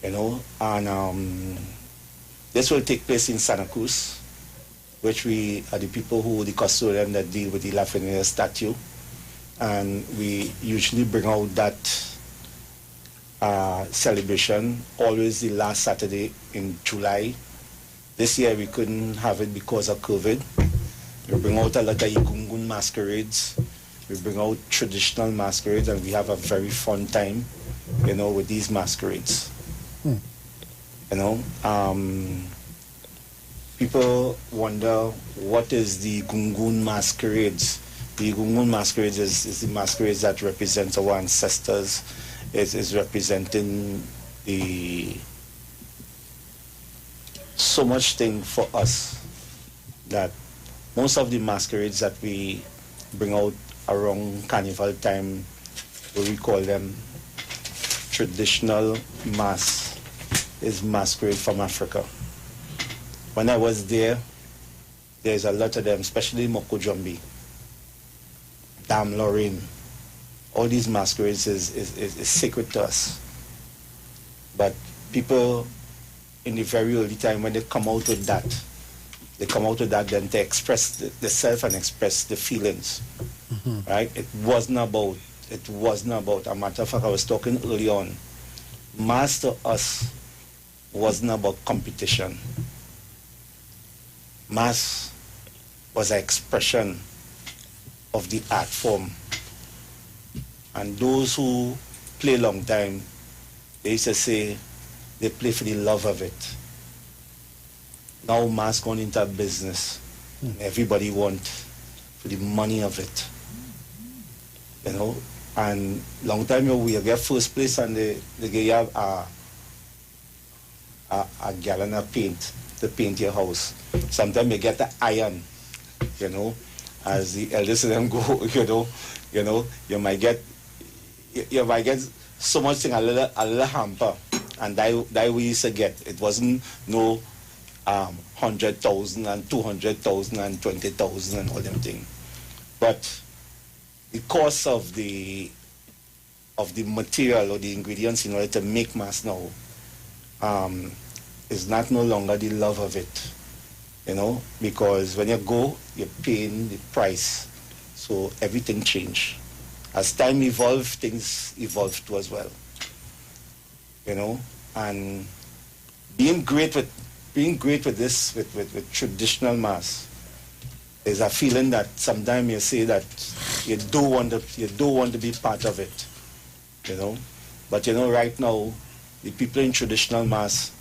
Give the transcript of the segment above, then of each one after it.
you know, and this will take place in Santa Cruz, which we are the people who, the custodian that deal with the Lafreniere statue. And we usually bring out that celebration always the last Saturday in July. This year we couldn't have it because of COVID. We bring out a lot of Igungun masquerades. We bring out traditional masquerades, and we have a very fun time, you know, with these masquerades. You know, people wonder what is the Gungun masquerades. The Gungun masquerades is the masquerades that represent our ancestors. It is representing the so much thing for us that most of the masquerades that we bring out around carnival time, we call them traditional mass, is masquerade from Africa. When I was there, there's a lot of them, especially Mokojombi, Dame Lorraine. All these masquerades is sacred to us. But people in the very early time, when they come out with that, they come out with that then to express the self and express the feelings. Right? It wasn't about, a matter of fact, I was talking early on, mass to us wasn't about competition. Mass was an expression of the art form. And those who play long time, they used to say they play for the love of it. Now mass gone into business. Everybody want for the money of it. You know, and long time ago we get first place and they give a gallon of paint to paint your house. Sometimes you get the iron, you know, as the elders of them go, you know, you might get so much thing, a little hamper, and that we used to get. It wasn't no 100,000 and 200,000 and 20,000 and all them things. But the cost of the material or the ingredients in order to make mass now is not no longer the love of it, you know, because when you go, you're paying the price, so everything changed. As time evolved, things evolved too as well, you know, and being great with this with traditional mass, there's a feeling that sometimes you say that you don't want to be part of it, you know. But you know, right now, the people in traditional mass,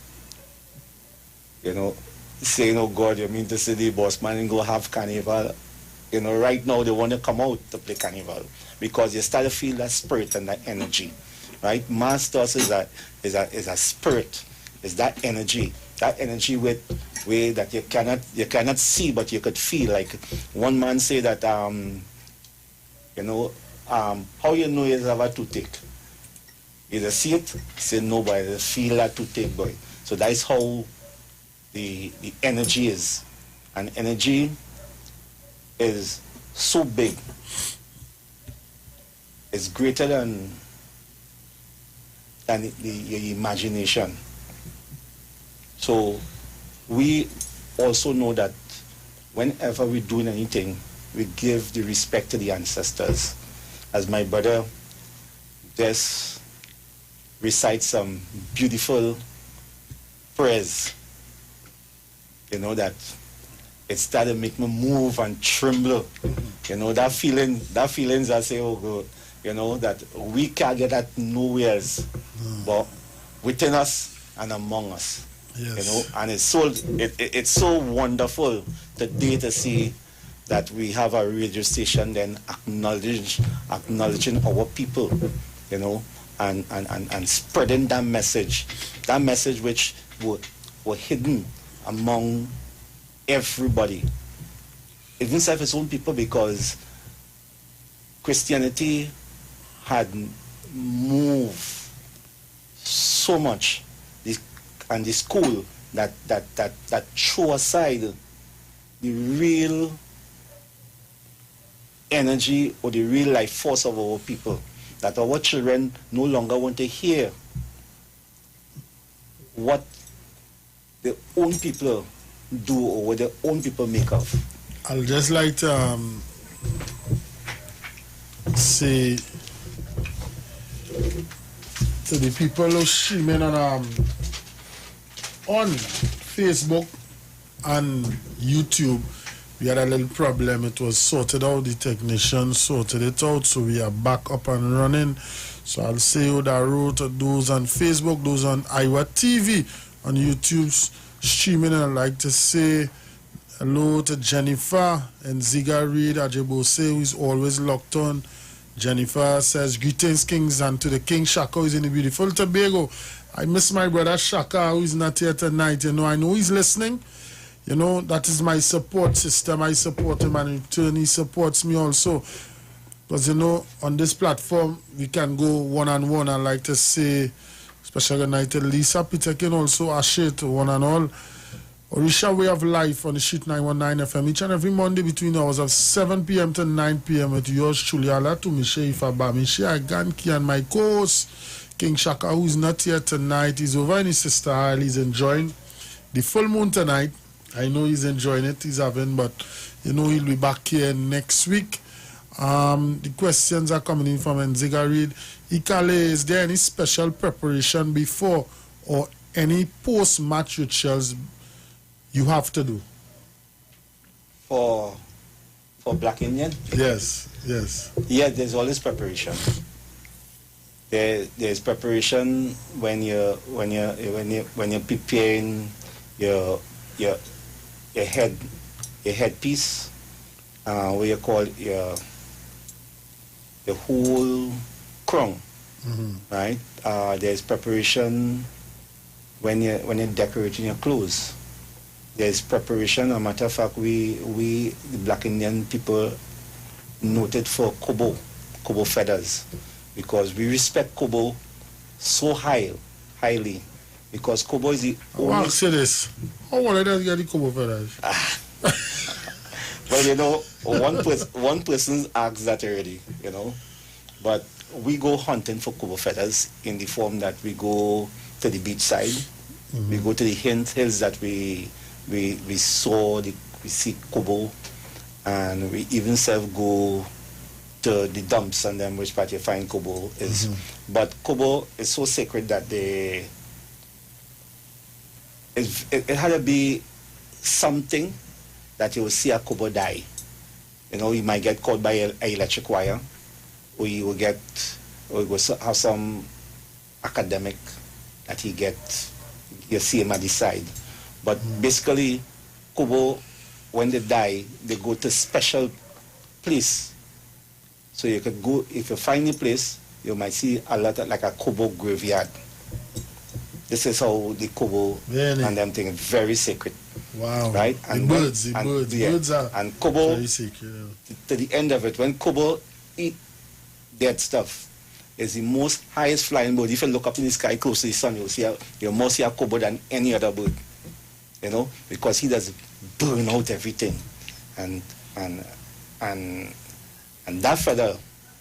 you know, saying, "Oh God, you mean to say the boss man and go have carnival?" You know, right now they want to come out to play carnival because you start to feel that spirit and that energy, right? Mass to us is a spirit, is that energy way that you cannot see, but you could feel. Like one man say that, you know, how you know you have a toothache? You just see it, say no, boy, you just feel that toothache, boy. So that's how the energy is, and energy is so big. It's greater than your imagination. So we also know that whenever we're doing anything, we give the respect to the ancestors. As my brother Bess recites some beautiful prayers, you know, that it started to make me move and tremble. You know, that feelings I say, oh God, you know, that we can't get that nowhere else, but within us and among us. Yes. You know, and it's so wonderful today to see that we have a radio station then acknowledging our people, you know, and spreading that message which were hidden among everybody, even self his own people, because Christianity had moved so much, and the school that threw aside the real energy or the real life force of our people, that our children no longer want to hear what their own people do or what their own people make of. I'll just like to say to the people who streaming on Facebook and YouTube, we had a little problem. It was sorted out. The technicians sorted it out, so we are back up and running. So I'll say who that wrote those on Facebook, those on Iwer TV, on YouTube streaming. And I'd like to say hello to Jennifer and Ziga Reed Ajebose, who is always locked on. Jennifer says, greetings, Kings, and to the King Shaka, who is in the beautiful Tobago. I miss my brother Shaka, who is not here tonight. You know, I know he's listening. You know, that is my support system. I support him, and in turn, he supports me also. Because, you know, on this platform, we can go one-on-one. I like to say, special good night to Lisa Peter can also ashit one and all. Orisha Way of Life on the Sheet 919 FM each and every Monday between the hours of 7 p.m. to 9 p.m. with yours truly, Alatumishe Ifabamishe Aganki, and my co-host, King Shaka, who is not here tonight. He's over in his sister Isle. He's enjoying the full moon tonight. I know he's enjoying it. He's having, but you know he'll be back here next week. The questions are coming in from Nziga Reed. Ikale, is there any special preparation before or any post-match rituals you have to do? For Black Indian? Yes. Yeah, there's always preparation. There's preparation when you're preparing your headpiece, what you call your whole crown, right? There's preparation when you're decorating your clothes. There's preparation. As a matter of fact, we the Black Indian people noted for kobo feathers, because we respect kobo so highly, because kobo is the only... I'll say this. How will I get the kobo feathers? Well, you know, one person asked that already, you know. But we go hunting for kobo feathers in the form that we go to the beach side. We go to the hills that we see kobo, and we even go to the dumps and then which part you find kobo is. But kobo is so sacred that it had to be something that you will see a kobo die. You know, you might get caught by an electric wire, or you will have some academic that you see him at the side. But basically, kobo, when they die, they go to special place. So you could go, if you find a place, you might see a lot of, like a kobo graveyard. This is how the kobo and them things very sacred. Wow. Right? And birds are and kobo, very sacred. to the end of it, when kobo eat dead stuff, is the most highest flying bird. If you look up in the sky close to the sun, you'll more see a kobo than any other bird. You know, because he does burn out everything. And that feather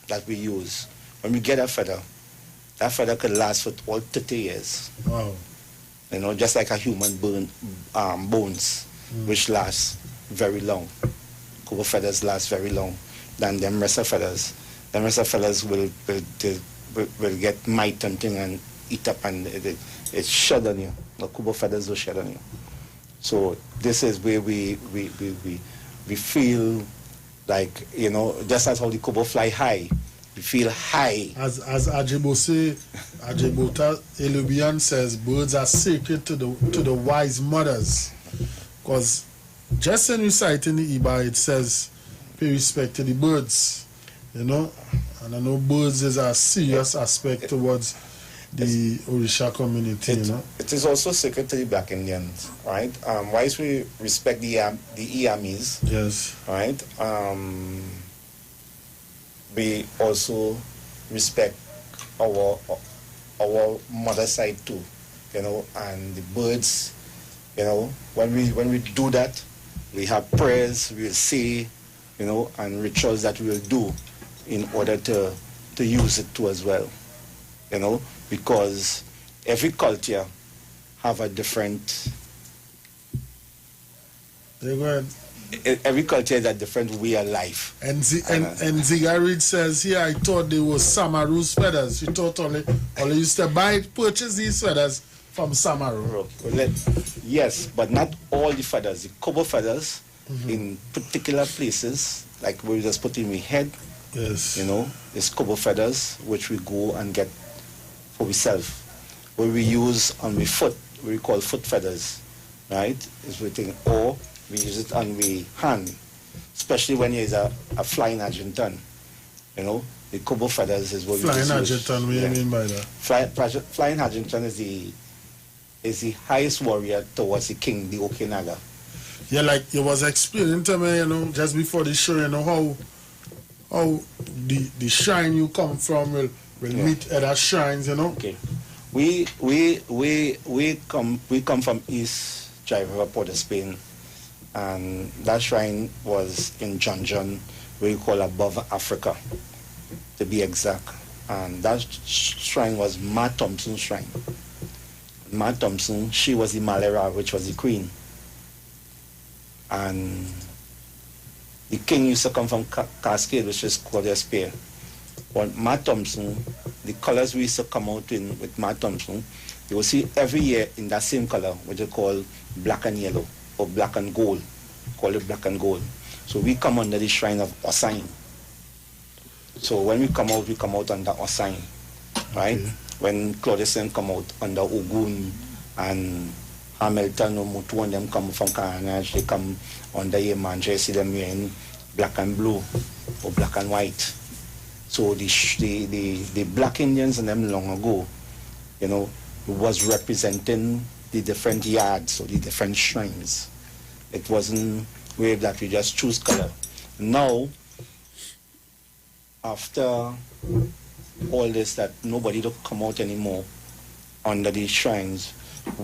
that we use, when we get that feather could last for all 30 years. Wow. You know, just like a human bones, which last very long. Kobo feathers last very long than them rest of feathers. Them rest of feathers will get mite and thing and eat up, and it shed on you. The kobo feathers will shed on you. So this is where we feel like, you know, just as how the kobo fly high, we feel high. As Ajebota Elubian says, birds are sacred to the wise mothers. Because just in reciting the Iba, it says, pay respect to the birds. You know? And I know birds is a serious aspect towards the Orisha community, you know. It is also sacred to the Black Indians, right? Whilst we respect the Iamis, yes, right? We also respect our mother side too, you know, and the birds, you know. When we do that, we have prayers we'll say, you know, and rituals that we'll do in order to use it too as well, you know. Because every culture have a different. Every culture has a different way of life. And Zigarid says here, I thought they were Samaru's feathers. You thought only used to purchase these feathers from Samaru. Yes, but not all the feathers. The cover feathers in particular places, like where we just put in the head. Yes. You know, it's cover feathers which we go and get for ourselves. Where we use on the foot, we call foot feathers, right? Is we think, or we use it on the hand, especially when there's a flying Argentine. You know, the cover feathers is what flying Argentine. What do you mean by that? Flying Argentine is the highest warrior towards the king, the Okinaga. Yeah, like you was explaining to me, you know, just before the show, you know, how the shrine you come from will meet other shrines, you know. Okay. We come from East Driver, Port of Spain, and that shrine was in John, where you call above Africa, to be exact. And that shrine was Ma Thompson's shrine. Ma Thompson, she was the Malera, which was the queen. And the king used to come from Cascade, which is Claudia Spear. But Ma Thompson, the colors we used to come out in with Ma Thompson, you will see every year in that same color, what they call black and yellow, or black and gold. Call it black and gold. So we come under the shrine of Osain. So when we come out under Osain, right? Okay. When Claudison come out under Ogun and Hamilton or Mutu and them come from Carnage, they come under Yemanja, see them wearing black and blue or black and white. So the black Indians and them long ago, you know, was representing the different yards or the different shrines. It wasn't way that we just choose color. Now, after all this, that nobody don't come out anymore under these shrines,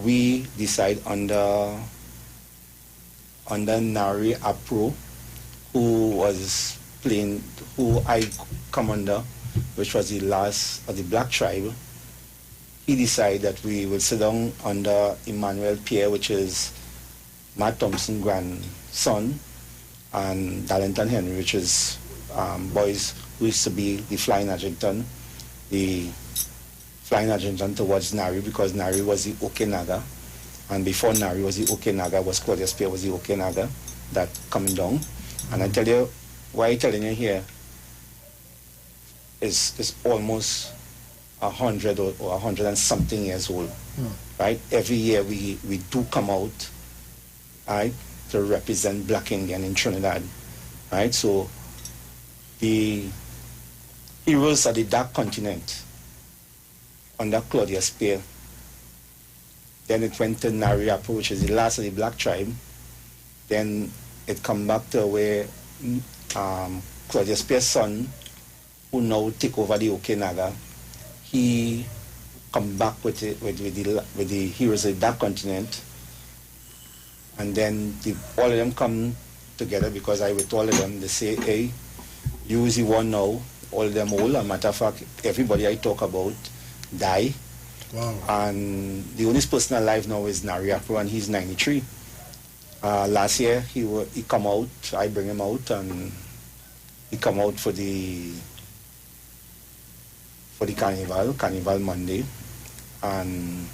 we decide under Nari Apro, who I come under, which was the last of the black tribe. He decided that we will sit down under Emmanuel Pierre, which is Matt Thompson's grandson, and Darlington Henry, which is boys who used to be the flying Argentine towards Nari, because Nari was the Okinaga, and before Nari was the Okinaga, was Claudia Spear was the Okinaga that coming down. And I tell you, why I'm telling you here is almost 100 or 100 and something years old, right? Every year we do come out, right, to represent Black Indian in Trinidad, right? So the heroes of the Dark Continent under Claudia Spear. Then it went to Nariapo, which is the last of the black tribe. Then it come back to where Claudia Spear's son, who now take over the Okinaga, he come back with the heroes of the Dark Continent. And then all of them come together, because I with all of them, they say, hey, you is the one now, all of them old. As a matter of fact, everybody I talk about die. Wow. And the only person alive now is Nariapo, and he's 93. Last year he come out, I bring him out, and he come out for the Carnival Monday, and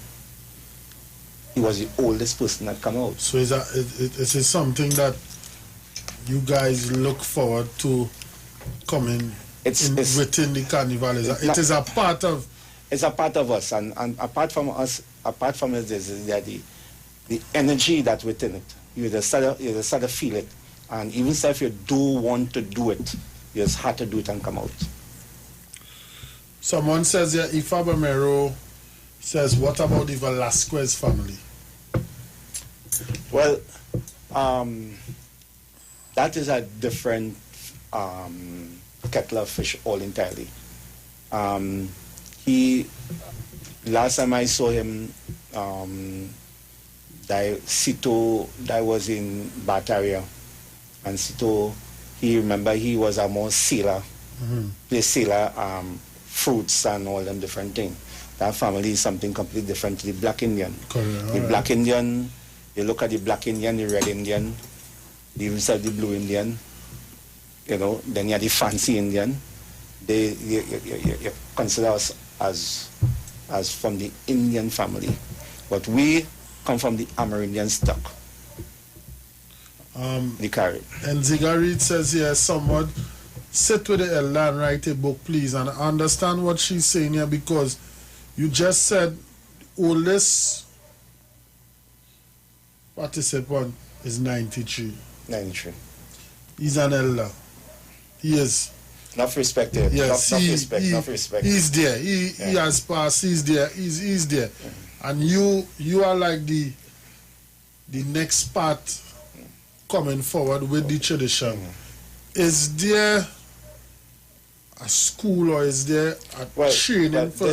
he was the oldest person that come out. So is something that you guys look forward to coming within the carnival? It is a part of. It's a part of us, and apart from us, there's the energy that's within it. You just start to feel it, and even if you do want to do it, you just have to do it and come out. Someone says here, Ifa Bamero says, what about the Velasquez family? Well, that is a different kettle of fish all entirely. Last time I saw him, Sito, that was in Bataria, and Sito, he was a more sailor, play sailor, fruits and all them different things. That family is something completely different to the black Indian. Correct. The black Indian, you look at the black Indian, the red Indian, you said the blue Indian, you know, then you have the fancy Indian. You consider us as from the Indian family. But we come from the Amerindian stock. The Carib. And Zigarit says here, someone sit with the elder and write a book, please. And I understand what she's saying here, because you just said oldest participant is 93. 93. He's an elder. He is. Enough respect there. Yes, Enough respect. He's there. He has passed. He's there. He's there. And you are like the next part coming forward with the tradition. Is there a school or is there a training for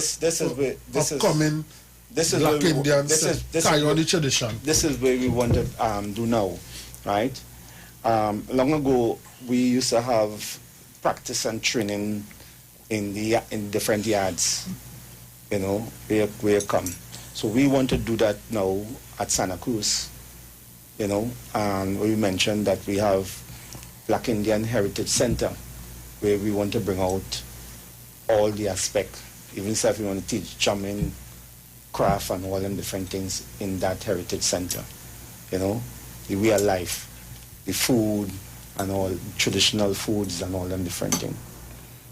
upcoming black Indians to carry on the tradition? This is where we want to do now, right? Long ago, we used to have practice and training in different yards, you know, where you come. So we want to do that now at Santa Cruz, you know, and we mentioned that we have Black Indian Heritage Center, where we want to bring out all the aspect, even if we want to teach drumming, craft and all them different things in that heritage center, you know, the way of life, the food and all, traditional foods and all them different things.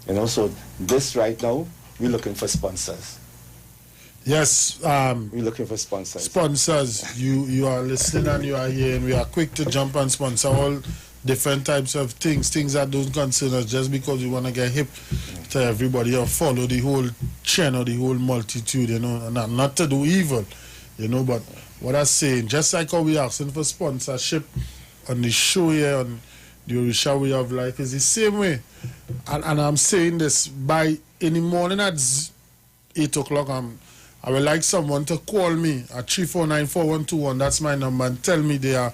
You know, so this right now, we're looking for sponsors. Yes. We're looking for sponsors. Sponsors, you are listening and you are here, and we are quick to jump and sponsor all different types of things that don't concern us, just because we want to get hip to everybody or follow the whole chain or the whole multitude, you know, and not to do evil, you know. But what I'm saying, just like how we asking for sponsorship on the show here on the Orisha Way of Life, is the same way. And I'm saying this, by in the morning at 8 o'clock, I would like someone to call me at 349-4121. That's my number, and tell me they are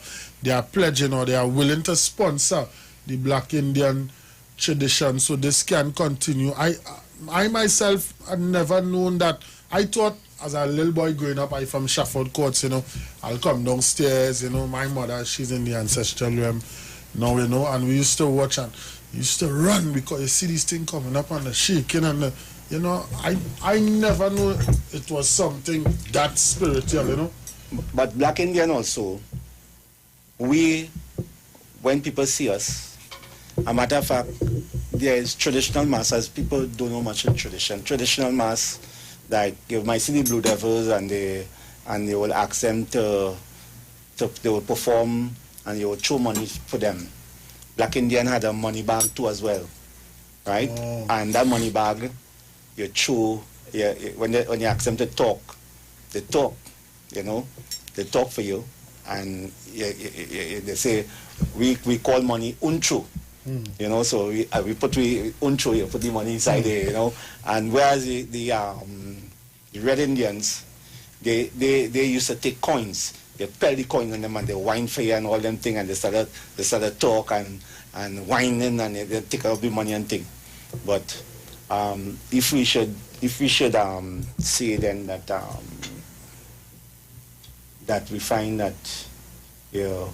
pledging or they are willing to sponsor the Black Indian tradition so this can continue. I myself had never known that. I thought as a little boy growing up, I from Shafford Courts, you know, I'll come downstairs, you know, my mother, she's in the ancestral realm now, you know, and we used to watch and used to run because you see this thing coming up and the shaking and the, you know, I never knew it was something that spiritual, you know. But Black Indian also, when people see us, a matter of fact, there is traditional masses. People don't know much of tradition. Traditional mass, like you might see the Blue Devils and they will ask them they will perform and you will throw money for them. Black Indian had a money bag too as well, right? Oh. And that money bag, you throw, when you ask them to talk, they talk, you know, they talk for you, and they say, we call money uncho, you know, so we put uncho, you put the money inside there, you know, and whereas the Red Indians, they used to take coins, they pelt the coins on them and they wine for you and all them thing, and they started talk and whining and they take out the money and thing. But if we should say then that we find that you're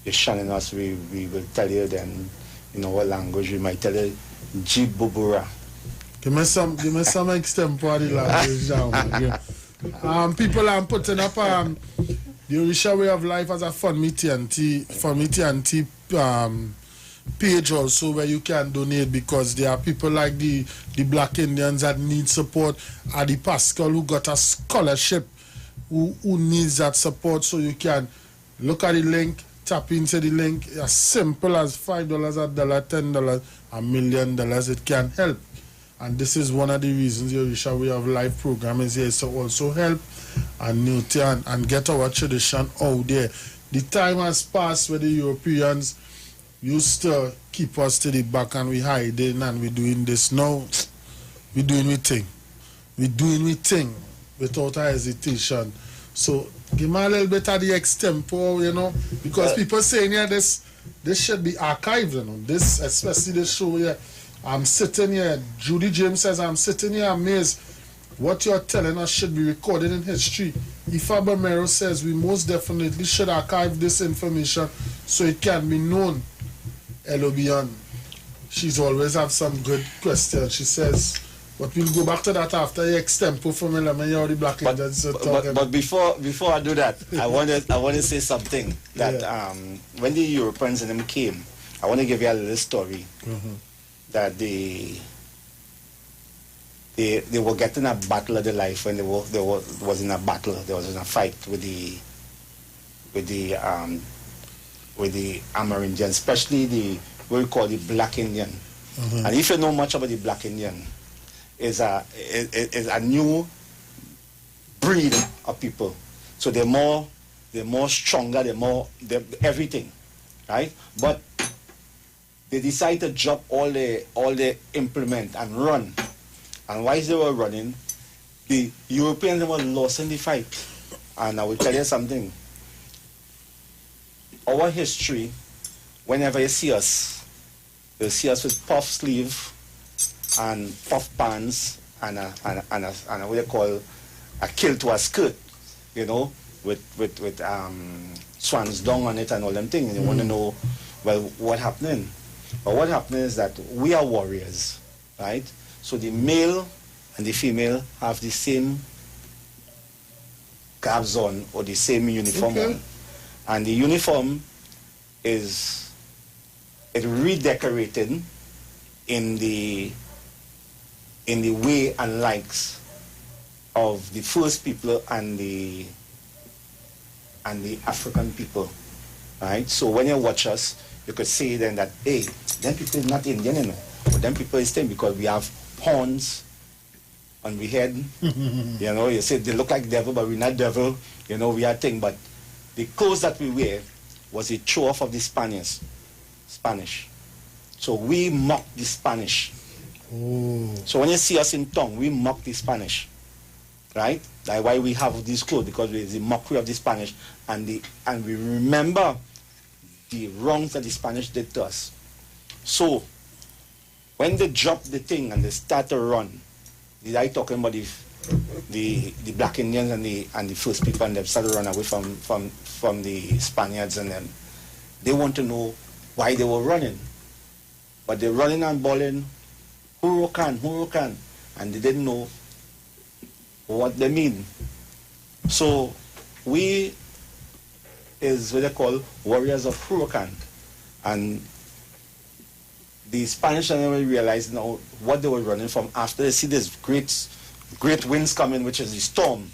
shunning us, we will tell you then in our language, we might tell you Jibubura. Give me some extempore language now. People are putting up the Orisha Way of Life as a fundmetnt page also, where you can donate, because there are people like the Black Indians that need support, Adi Pascal who got a scholarship who needs that support. So you can look at the link, tap into the link, as simple as $5, $1, $10, $1 million, it can help. And this is one of the reasons the Orisha Way of Life program is here, to also help and nurture and get our tradition out there. The time has passed where the Europeans used to keep us to the back and we hiding, and we doing this now. We doing we thing. We doing we thing without a hesitation. So give me a little bit of the extempore, you know, because people saying here this should be archived, you know. This, especially this show here. I'm sitting here, Judy James says, I'm sitting here amazed What you're telling us should be recorded in history. Ifa Bamero says we most definitely should archive this information so it can be known. Elobian, she's always have some good questions. She says, but we'll go back to that after you extempo for me. The Black Indians but before I do that, I want to say something that when the Europeans and them came, I want to give you a little story that they were getting a battle of their life when they was in a battle. There was in a fight with the Amerindians, especially what we call the Black Indian. And if you know much about the Black Indian, is a new breed of people. So they're more stronger, they're everything, right? But they decided to drop all the implement and run. And while they were running, the Europeans were lost in the fight. And I will tell you something. Our history, whenever you see us, you'll see us with puff sleeve and puff pants and what they call a kilt to a skirt, you know, with swans down on it and all them things. And you want to know, well, what happening? But what happened is that we are warriors, right? So the male and the female have the same garbs on or the same uniform on. And the uniform is redecorated in the way and likes of the first people and the African people, right? So when you watch us, you could say then that, hey, them people is not Indian, you know, but them people is thing because we have horns on we head. You know, you say they look like devil, but we're not devil. You know, we are thing. But the clothes that we wear was a show off of the Spanish. So we mock the Spanish. Oh. So when you see us in tongue, we mock the Spanish, right? That's why we have these clothes, because it's the mockery of the Spanish, and we remember the wrongs that the Spanish did to us. So when they drop the thing and they start to run, I talking about the Black Indians and the first people, and they started to run away from the Spaniards, and then they want to know why they were running. But they're running and bawling, Huracan, and they didn't know what they mean. So we is what they call warriors of Huracan, and the Spanish never realized now what they were running from after they see this great winds coming, which is the storm.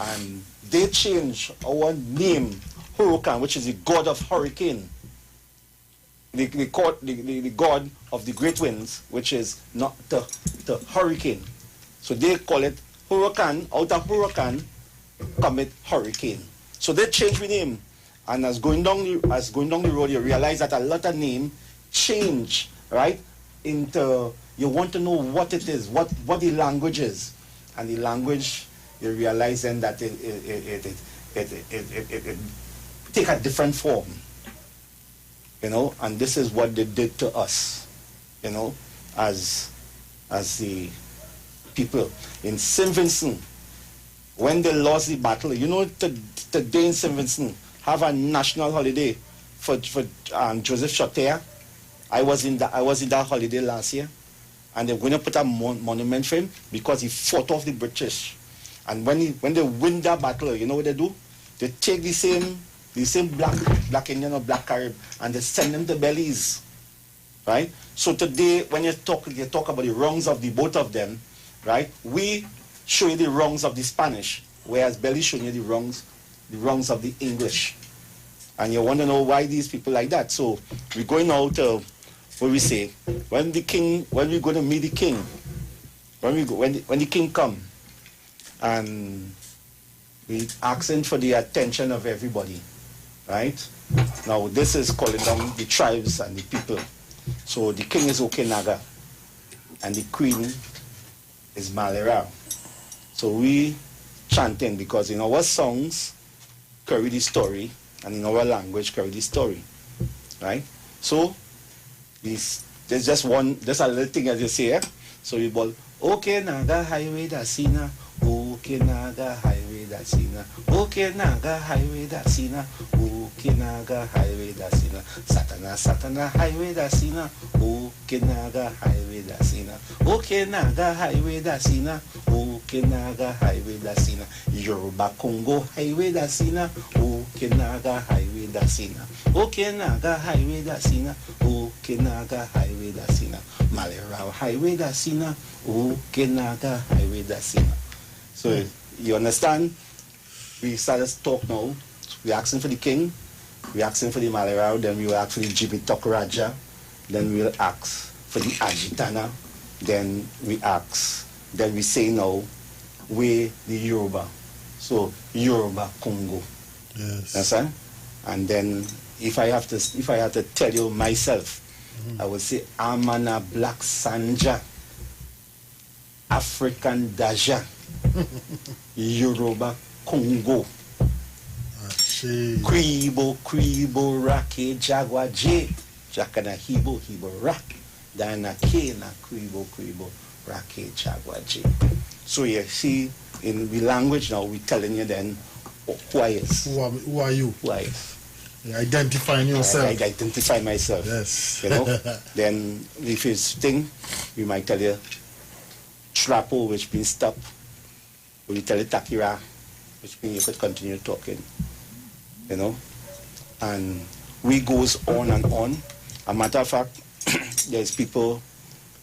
And they change our name, Huracan, which is the god of hurricane, the god of the great winds, which is not the hurricane. So they call it Huracan. Out of Huracan commit hurricane. So they change the name, and as going down the road, you realize that a lot of name change, right? Into, you want to know what it is, what the language is, and the language, you realize then that it take a different form, you know. And this is what they did to us, you know, as the people in St. Vincent. When they lost the battle, you know, today in St. Vincent have a national holiday for Joseph Chotea. I was in that holiday last year, and they're going to put a monument for him because he fought off the British. And when they win that battle, you know what they do? They take the same black Indian or black Carib, and they send them to Belize, right? So today, when you talk about the wrongs of the both of them, right? We show you the wrongs of the Spanish, whereas Belize showing you the wrongs of the English. And you want to know why these people like that. So we're going out, what we say, when we're going to meet the king, when the king come, and we asking for the attention of everybody, right? Now this is calling down the tribes and the people. So the king is Okinaga, and the queen is Malera. So we chanting because in our songs carry the story, and in our language carry the story, right? So there's just a little thing as you say, so we ball Okay, Naga Highway Dasina. Okay, Naga Highway Dasina. Okay, Naga Highway Dasina. Okay, Naga Highway Dasina. Satana, Satana Highway Dasina. Okay, Naga Highway Dasina. Okay, Naga Highway Dasina. Okay, Naga Highway Dasina. Yoruba Congo Highway Dasina. Okay, Naga Highway Dasina. Okay, Naga Highway Dasina. Okay, Naga Highway Dasina. Malerao Highway Dasina. Okay, Naga Highway Dasina. So you understand? We started to talk now. We asking for the king, we asking for the Malerao, then we will ask for the Jimmy Tok Raja, then we will ask for the Ajitana, then we say now, we the Yoruba. So Yoruba Congo. Yes. Understand? And then if I have to tell you myself, I would say Amana Black Sanja, African Daja, Yoruba Congo, Kribo Rake Jagwa J, Jakana Hibo Rak, Dana Kena Kribo Rake Jagwa J. So you see, in the language now, we're telling you then who I is. Who are you? Who I is. Identifying yourself. I identify myself. Yes. You know? Then if it's thing, we might tell you Trapo, which means stop. We tell you Takira, which means you could continue talking. You know? And we goes on and on. A matter of fact, there's people,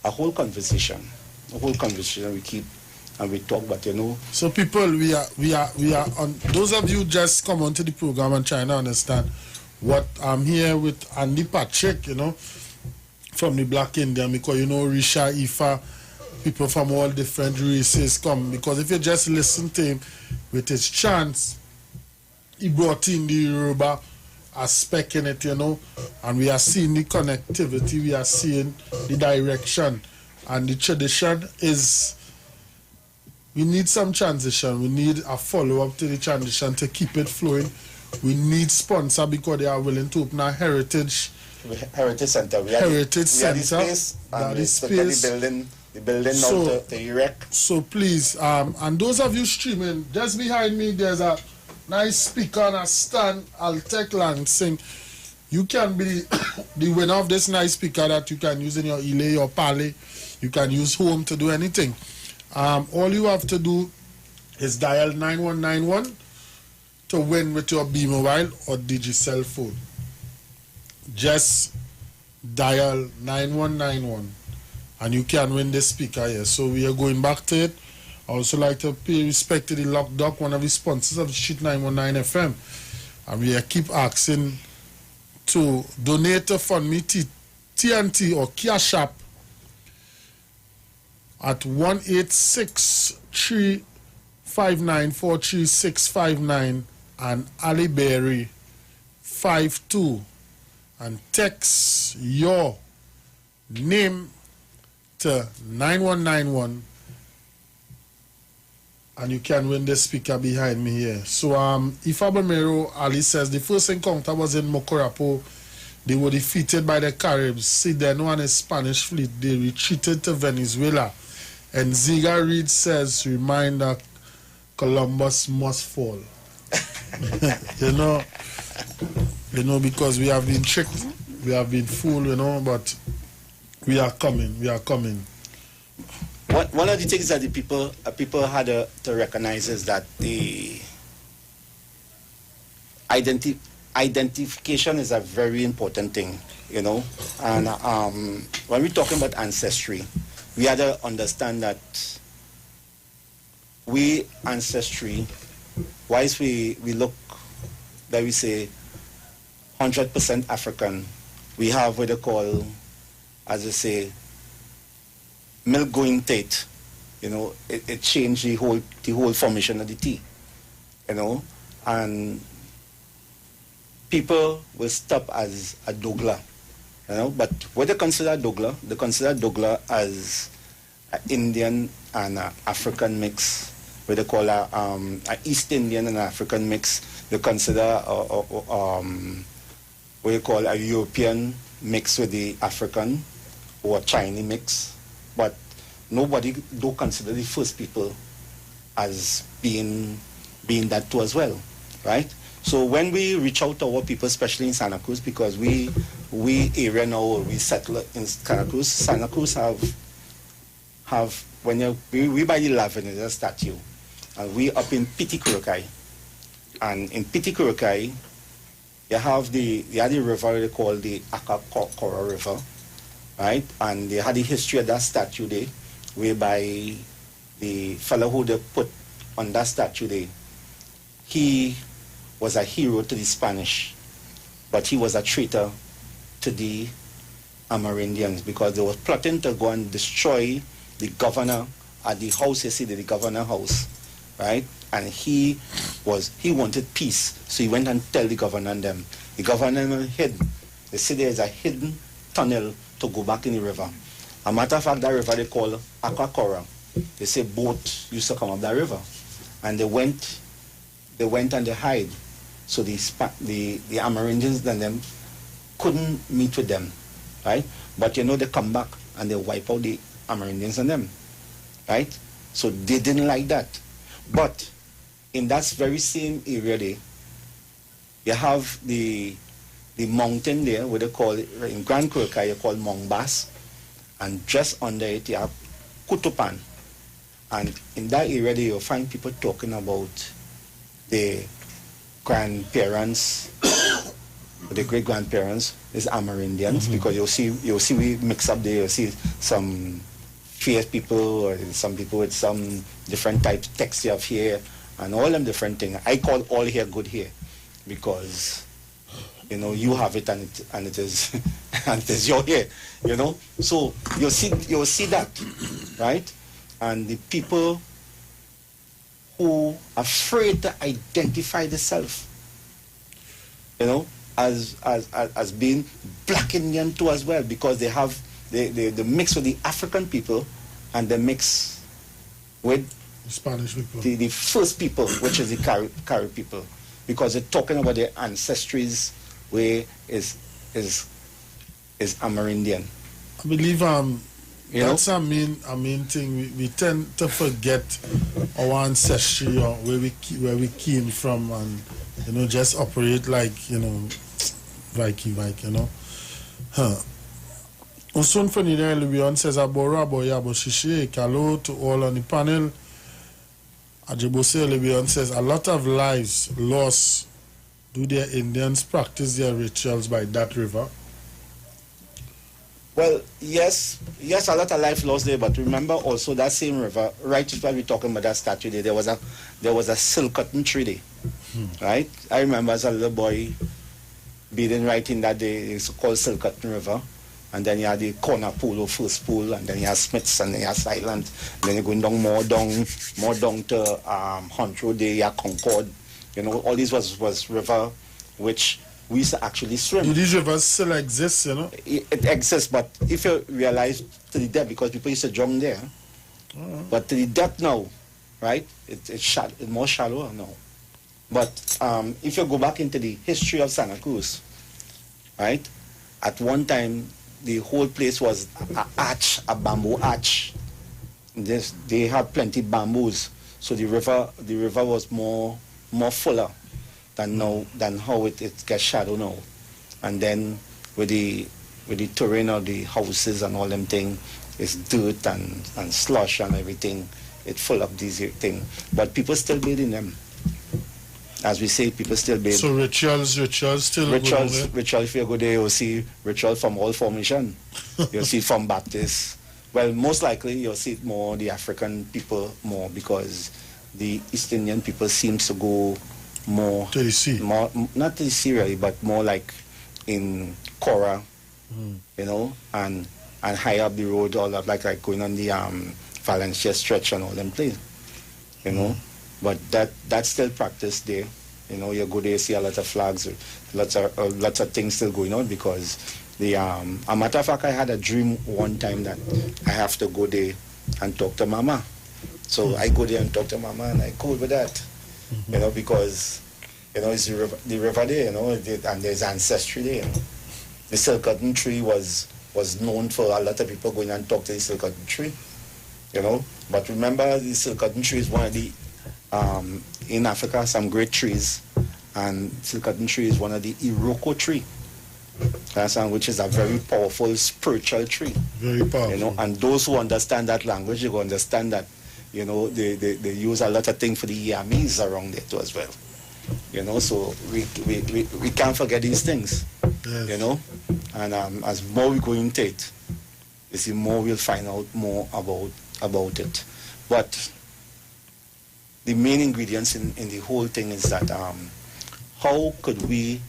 a whole conversation we keep and we talk, but you know. So people, we are on. Those of you just come onto the program and trying to understand what I'm here with Andy Patrick, you know, from the Black Indian, because you know Risha, Ifa, people from all different races come. Because if you just listen to him with his chants, he brought in the Yoruba aspect in it, you know, and we are seeing the connectivity, we are seeing the direction, and the tradition is. We need some transition. We need a follow-up to the transition to keep it flowing. We need sponsor because they are willing to open a heritage center. We heritage center. That is space. The building so, now to erect. So please, and those of you streaming, just behind me, there's a nice speaker and a stand. I'll take long sing. You can be the winner of this nice speaker that you can use in your Ile, your Pale. You can use home to do anything. All you have to do is dial 9191 to win with your B mobile or Digicel phone. Just dial 9191 and you can win this speaker here. So we are going back to it. I also like to pay respect to the Lock Doc, one of the sponsors of Shit 919 FM. And we keep asking to donate to fundmetnt TNT or Cash App at 1-863-594-3659 and Ali Berry 52 and text your name to 9191 and you can win the speaker behind me here. So Ifa Bomero Ali says the first encounter was in Mokorapo. They were defeated by the Caribs. Sideno and his Spanish fleet, they retreated to Venezuela. And Ziga Reed says, reminder, Columbus must fall. you know, because we have been tricked, we have been fooled, you know, but we are coming. One of the things that the people had to recognize is that the identification is a very important thing, you know. And when we're talking about ancestry, we had to understand that we ancestry, wise we look, that we say 100% African, we have what they call, as I say, milk going tate, you know, it changed the whole formation of the tea, you know, and people will stop as a Douglas. You know, but what they consider Douglas as an Indian and an African mix. What they call an East Indian and African mix. They consider what you call a European mix with the African or Chinese mix. But nobody don't consider the first people as being that too as well, right? So when we reach out to our people, especially in Santa Cruz, because we area now, we settle in Santa Cruz have when we by the 11 is a statue, and we up in Pitikurukai, and in Pitikurukai you have the river they call the Akakora River, right? And they had the history of that statue there, whereby the fellow who they put on that statue there, he was a hero to the Spanish, but he was a traitor to the Amerindians, because they were plotting to go and destroy the governor at the house, you see, the governor house, right? And he wanted peace, so he went and tell the governor and them. The governor hid. They say there is a hidden tunnel to go back in the river. A matter of fact, that river they call Akakora. They say boat used to come up that river, and they went and they hide. So the Amerindians and them couldn't meet with them, right? But you know, they come back and they wipe out the Amerindians and them, right? So they didn't like that. But in that very same area there, you have the mountain there, what they call it, in Grand Kurukai, you call Mount Bess, and just under it you have Kutupan. And in that area there, you'll find people talking about the grandparents, the great-grandparents is Amerindians, because you'll see we mix up there, you'll see some fierce people or some people with some different types of texture of hair and all them different things. I call all hair good hair, because you know you have it and it is and it is your hair, you know. So you'll see that, right? And the people who are afraid to identify themselves, you know, as being black Indian too as well, because they have they mix with the African people and they mix with Spanish people, the first people, which is the Carib people, because they're talking about their ancestries where is Amerindian. I believe that's a main thing. We tend to forget our ancestry or where we came from, and you know, just operate like, you know, Viking, you know. Usun Fenina Lubion says Abora Boyabo Shishi, hello to all on the panel. Ajibose Lubion says a lot of lives lost. Do their Indians practice their rituals by that river? Well, yes, a lot of life lost there, but remember also that same river, right while we're talking about that statue there was a silk cotton tree there, right? I remember as a little boy being right in that day, it's called Silk Cotton River, and then you had the corner pool or first pool, and then you have Smiths, and then you have Silent, and then you're going down more down to Hunt Road there, you have Concord, you know, all these was river which we used to actually swim. Do these rivers still exist, you know? It exists, but if you realize to the depth, because people used to drown there, but to the depth now, right, it's more shallow now. But if you go back into the history of Santa Cruz, right, at one time, the whole place was a bamboo arch. They had plenty bamboos, so the river was more fuller than how it gets shallow now. And then with the terrain of the houses and all them thing, it's dirt and slush and everything. It full of these things. But people still bathe in them. As we say, people still bathe. So rituals still rituals. If you go there, you'll see ritual from all formation. You'll see from Baptists. Well, most likely you'll see more the African people more, because the East Indian people seems to go more to the sea. More, not to the sea really, but more like in Cora, you know, and high up the road, all that, like going on the Valencia stretch and all them places, you know. But that's still practiced there. You know, you go there, see a lot of flags, lots of things still going on, because a matter of fact, I had a dream one time that I have to go there and talk to Mama. So I go there and talk to Mama, and I go with that, you know, because, you know, it's the river there, you know, and there's ancestry there. You know. The silk cotton tree was known for a lot of people going and talk to the silk cotton tree, you know. But remember, the silk cotton tree is one of the, in Africa, some great trees, and silk cotton tree is one of the Iroko tree, which is a very powerful spiritual tree. Very powerful. You know, and those who understand that language, they will understand that, you know, they use a lot of things for the Yamis around there too as well. You know, so we can't forget these things. Yes. You know, and as more we go into it, you see, more we'll find out more about it. But the main ingredients in the whole thing is that how could we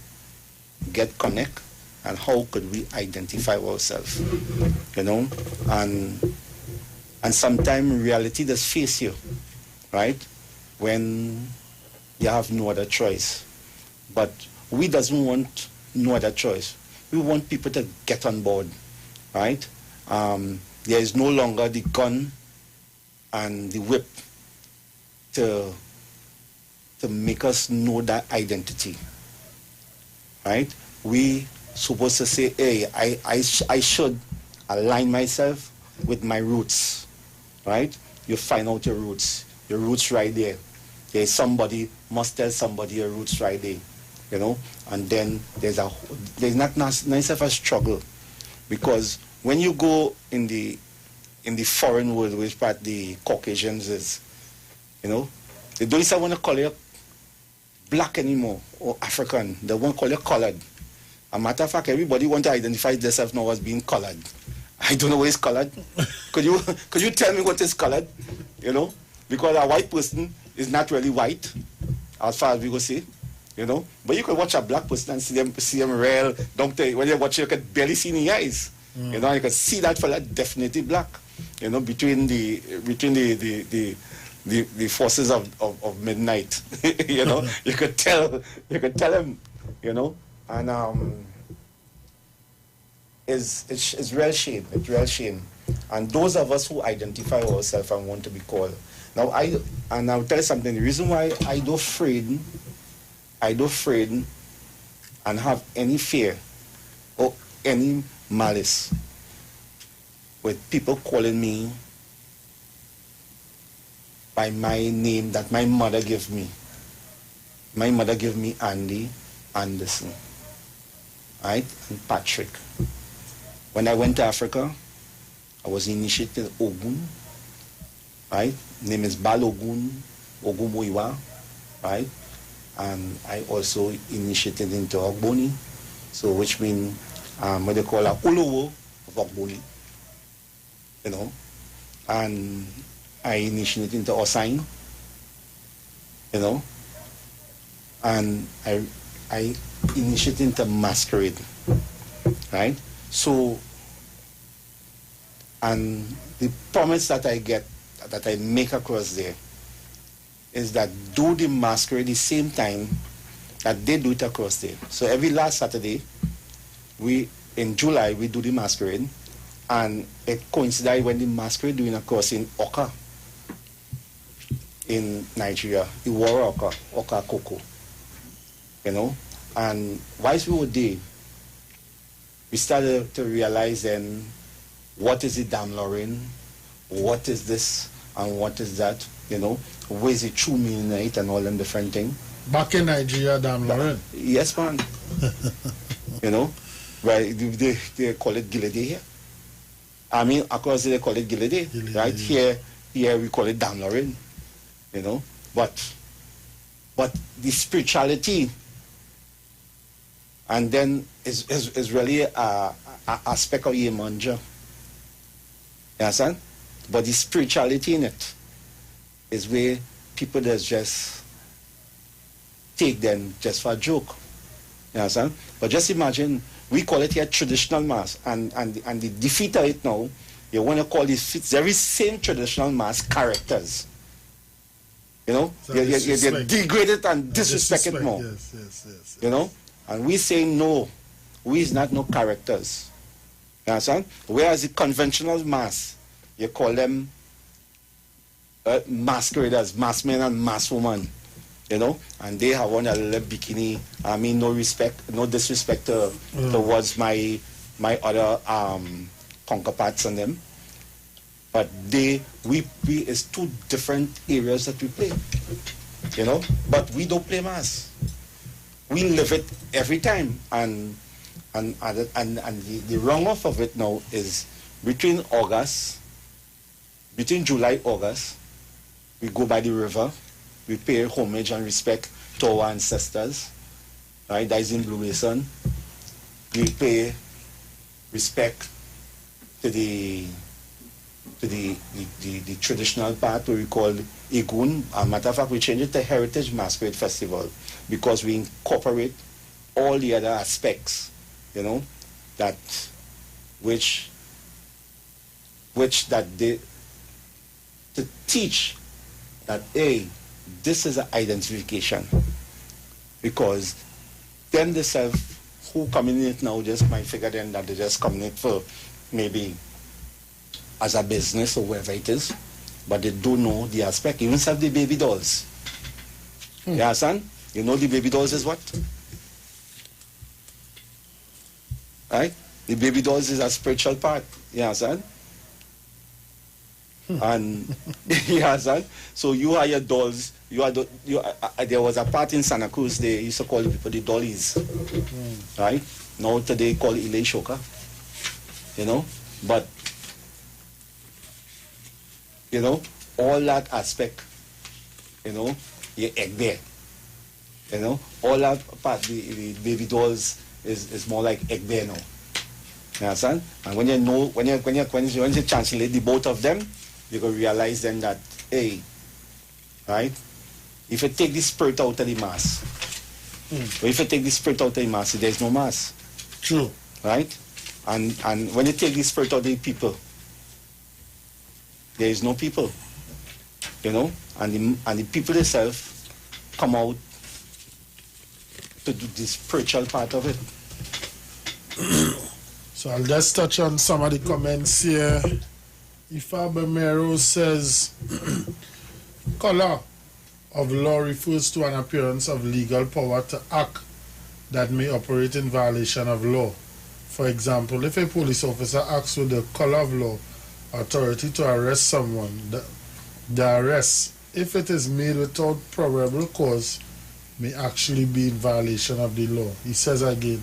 get connect and how could we identify ourselves, you know, and sometimes reality does face you, right, when you have no other choice. But we doesn't want no other choice. We want people to get on board, right? There is no longer the gun and the whip to make us know that identity, right? We supposed to say, hey, I should align myself with my roots, right? You find out your roots right there. There's somebody must tell somebody your roots right there, you know. And then there's not nice of a struggle, because when you go in the foreign world, which part the Caucasians is, you know, they don't even want to call you black anymore or African. They want to call you colored. A matter of fact, everybody want to identify themselves now as being colored. I don't know what is colored. Could you tell me what is colored? You know, because a white person is not really white, as far as we go see, you know. But you can watch a black person and see them real. When you watch, you can barely see the eyes. You know, you can see that fella definitely black. You know, between the forces of midnight. You know, you could tell him. You know, and it's real shame. It's real shame. And those of us who identify ourselves and want to be called. Now I'll tell you something. The reason why I don't afraid and have any fear or any malice with people calling me by my name that my mother gave me. My mother gave me Andy Anderson, right, and Patrick. When I went to Africa, I was initiated Ogun, right? Name is Balogun Ogumoiwa, right? And I also initiated into Ogboni, so which means what they call a Olowo of Ogboni, you know. And I initiated into Osain, you know. And I initiated into Masquerade, right? So, and the promise that I make across there is that do the Masquerade the same time that they do it across there. So every last Saturday, in July, we do the Masquerade, and it coincides when the Masquerade doing across in Oka, in Nigeria, Iwara Oka Koko, you know. And whilst we were there, we started to realize then, what is the Dam Lauren, what is this, and what is that, you know, where is the true meaning of it and all them different things. Back in Nigeria, Dam Lauren. Yes, man. You know, right, they call it Gilede here. I mean, across they call it Gilede, right? Here we call it Dam Lauren, you know. But the spirituality, and then is really a aspect of Yemanja. You understand? But the spirituality in it is where people just take them just for a joke. You understand? But just imagine, we call it here traditional mass, and the defeat of it now, you want to call these very same traditional mass characters. You know? So you degrade it and disrespect it more. Yes. You know? And we say no, we is not no characters. You understand? Whereas the conventional mass, you call them masqueraders, mass men and mass women. You know? And they have on a little bikini. I mean, no disrespect towards my other counterparts on them. But we is two different areas that we play, you know. But we don't play mass. We live it every time, and the wrong off of it now is between July, August, we go by the river, we pay homage and respect to our ancestors, right? That is in Blue Basin. We pay respect to the traditional part where we call Igun. As a matter of fact, we changed it to Heritage Masquerade Festival because we incorporate all the other aspects, you know, that which that they to teach that this is an identification, because them themselves who come in it now just might figure then that they just come in it for maybe as a business or whatever it is, but they don't know the aspect. Even have the baby dolls. You understand? You know the baby dolls is what? Right? The baby dolls is a spiritual part. You understand? And you understand? So you are your dolls. There was a part in Santa Cruz, they used to call people the dollies. Right? Now today call it Ile Shoka. You know? But you know, all that aspect, you know, you egg there. You know, all that part, the baby dolls is more like egg there now. You understand? And when you know, when you translate the both of them, you can realize then that, hey, right? If you take the spirit out of the mass, or if you take the spirit out of the mass, there's no mass. True. Right? And when you take the spirit out of the people, there is no people, you know, and the people themselves come out to do the spiritual part of it. So I'll just touch on some of the comments here. Ifa Bemero says, color of law refers to an appearance of legal power to act that may operate in violation of law. For example, if a police officer acts with the color of law authority to arrest someone, the arrest, if it is made without probable cause, may actually be in violation of the law. He says again,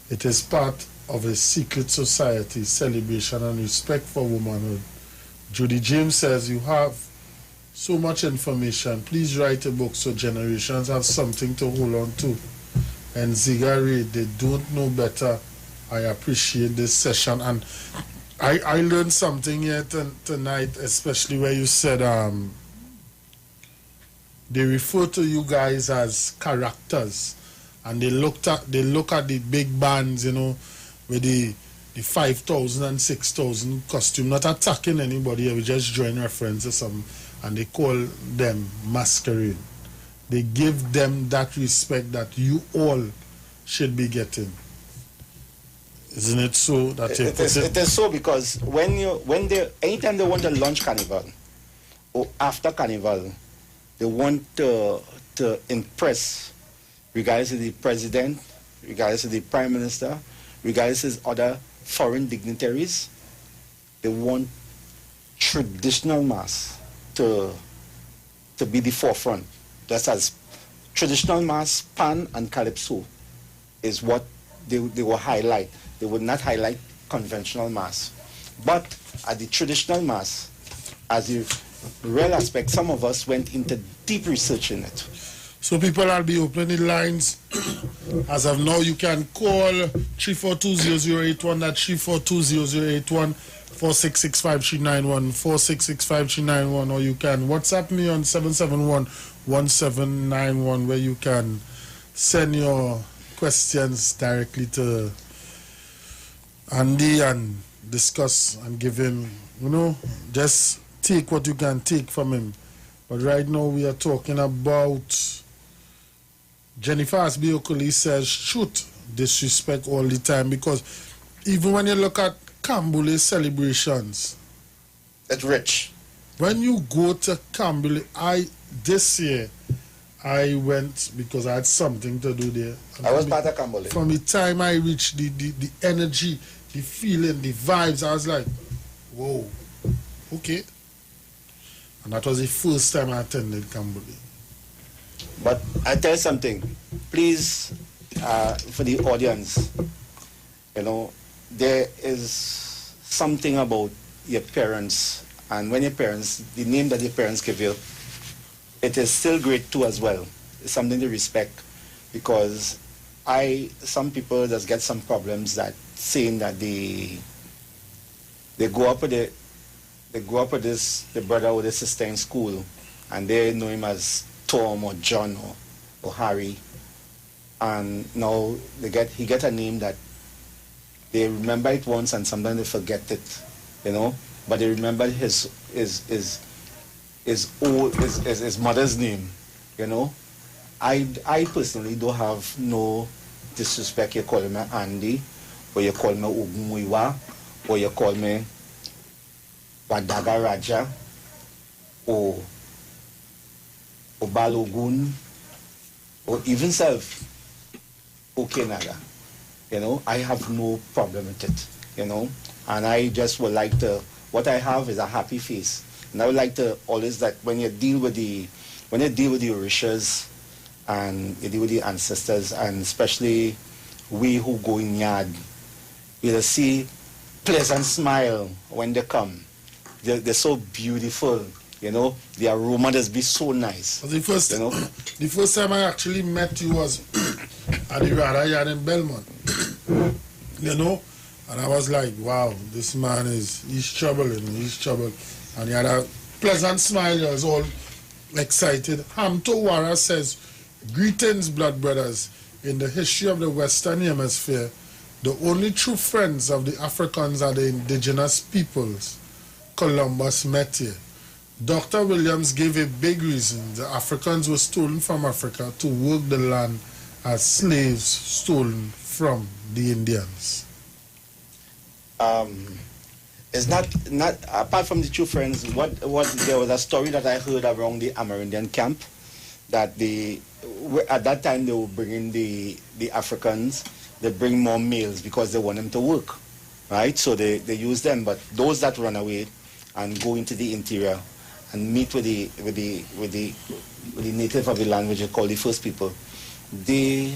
it is part of a secret society celebration and respect for womanhood. Judy James says, you have so much information, please write a book so generations have something to hold on to. And Zigari, they don't know better. I appreciate this session, and I learned something here tonight, especially where you said they refer to you guys as characters, and they look at the big bands, you know, with the 5,000 and 6,000 costume, not attacking anybody, we just drawing reference to some, and they call them masquerade. They give them that respect that you all should be getting. Isn't it so that it is so, because anytime they want to launch carnival or after carnival, they want to impress, regardless of the president, regardless of the prime minister, regardless of other foreign dignitaries. They want traditional mass to be the forefront. That's as traditional mass, pan and calypso is what they will highlight. They would not highlight conventional mass. But at the traditional mass, as the real aspect, some of us went into deep research in it. So people will be opening the lines. As of now, you can call 342-0081, that's 342-0081, 4665-391, 4665-391, or you can WhatsApp me on 771-1791, where you can send your questions directly to Andy and discuss and give him, you know, just take what you can take from him. But right now we are talking about Jennifer Asbiokoli says, shoot, disrespect all the time, because even when you look at Kambule celebrations, it's rich. When you go to Kambule, this year I went because I had something to do there. I was part of Kambule. From the time I reached the energy, the feeling, the vibes, I was like, whoa. Okay. And that was the first time I attended Cambodia. But I tell you something, please, for the audience, you know, there is something about your parents, and when your parents, the name that your parents give you, it is still great too as well. It's something to respect, because some people just get some problems that saying that they grow up with the brother or the sister in school, and they know him as Tom or John or Harry, and now he get a name that they remember it once and sometimes they forget it, you know. But they remember his mother's name, you know. I personally don't have no disrespect. You call me Andy, or you call me Ugumuiwa, or you call me Wadaga Raja, or Balogun, or even self Okenaga. You know, I have no problem with it, you know. And I just would like to, what I have is a happy face. And I would like to always, that when you deal with the Orishas and you deal with the ancestors, and especially we who go in yard, you'll see pleasant smile when they come. They're so beautiful, you know. The aroma does be so nice. The first, you know? The first time I actually met you was at the Rada Yard in Belmont, you know. And I was like, wow, this man he's troubling, And he had a pleasant smile, he was all excited. Hamto Wara says, greetings, blood brothers. In the history of the Western Hemisphere, the only true friends of the Africans are the indigenous peoples Columbus met here. Dr. Williams gave a big reason. The Africans were stolen from Africa to work the land as slaves stolen from the Indians. It's not apart from the two friends. What there was a story that I heard around the Amerindian camp, that at that time they were bringing the Africans. They bring more males because they want them to work, right? So they use them. But those that run away and go into the interior and meet with the native of the land, which is called the first people, they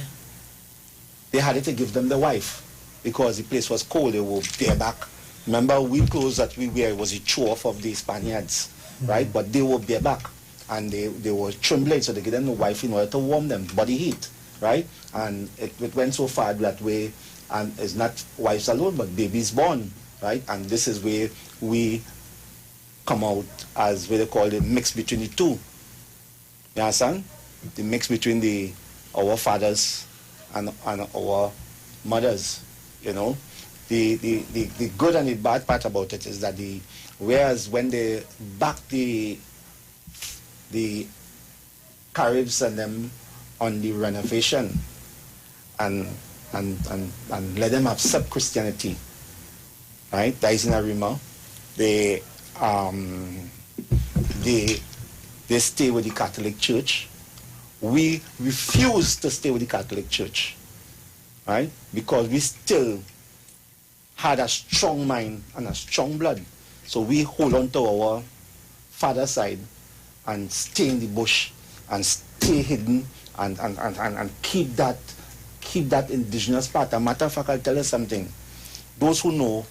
had to give them the wife, because the place was cold. They were bareback. Remember, we clothes that we wear was a show-off of the Spaniards, right? But they were bareback, and they were trembling, so they gave them the wife in order to warm them, body heat, right? And it went so far that way, and it's not wives alone, but babies born, right? And this is where we come out as what they call the mix between the two. You understand? The mix between our fathers and our mothers. You know, the good and the bad part about it is that whereas when they back the Caribs and them on the renovation and let them accept Christianity, right? That is in a rumor. They stay with the Catholic Church. We refuse to stay with the Catholic Church, right? Because we still had a strong mind and a strong blood. So we hold on to our father's side and stay in the bush and stay hidden and keep that indigenous part. A matter of fact, I'll tell you something. Those who know,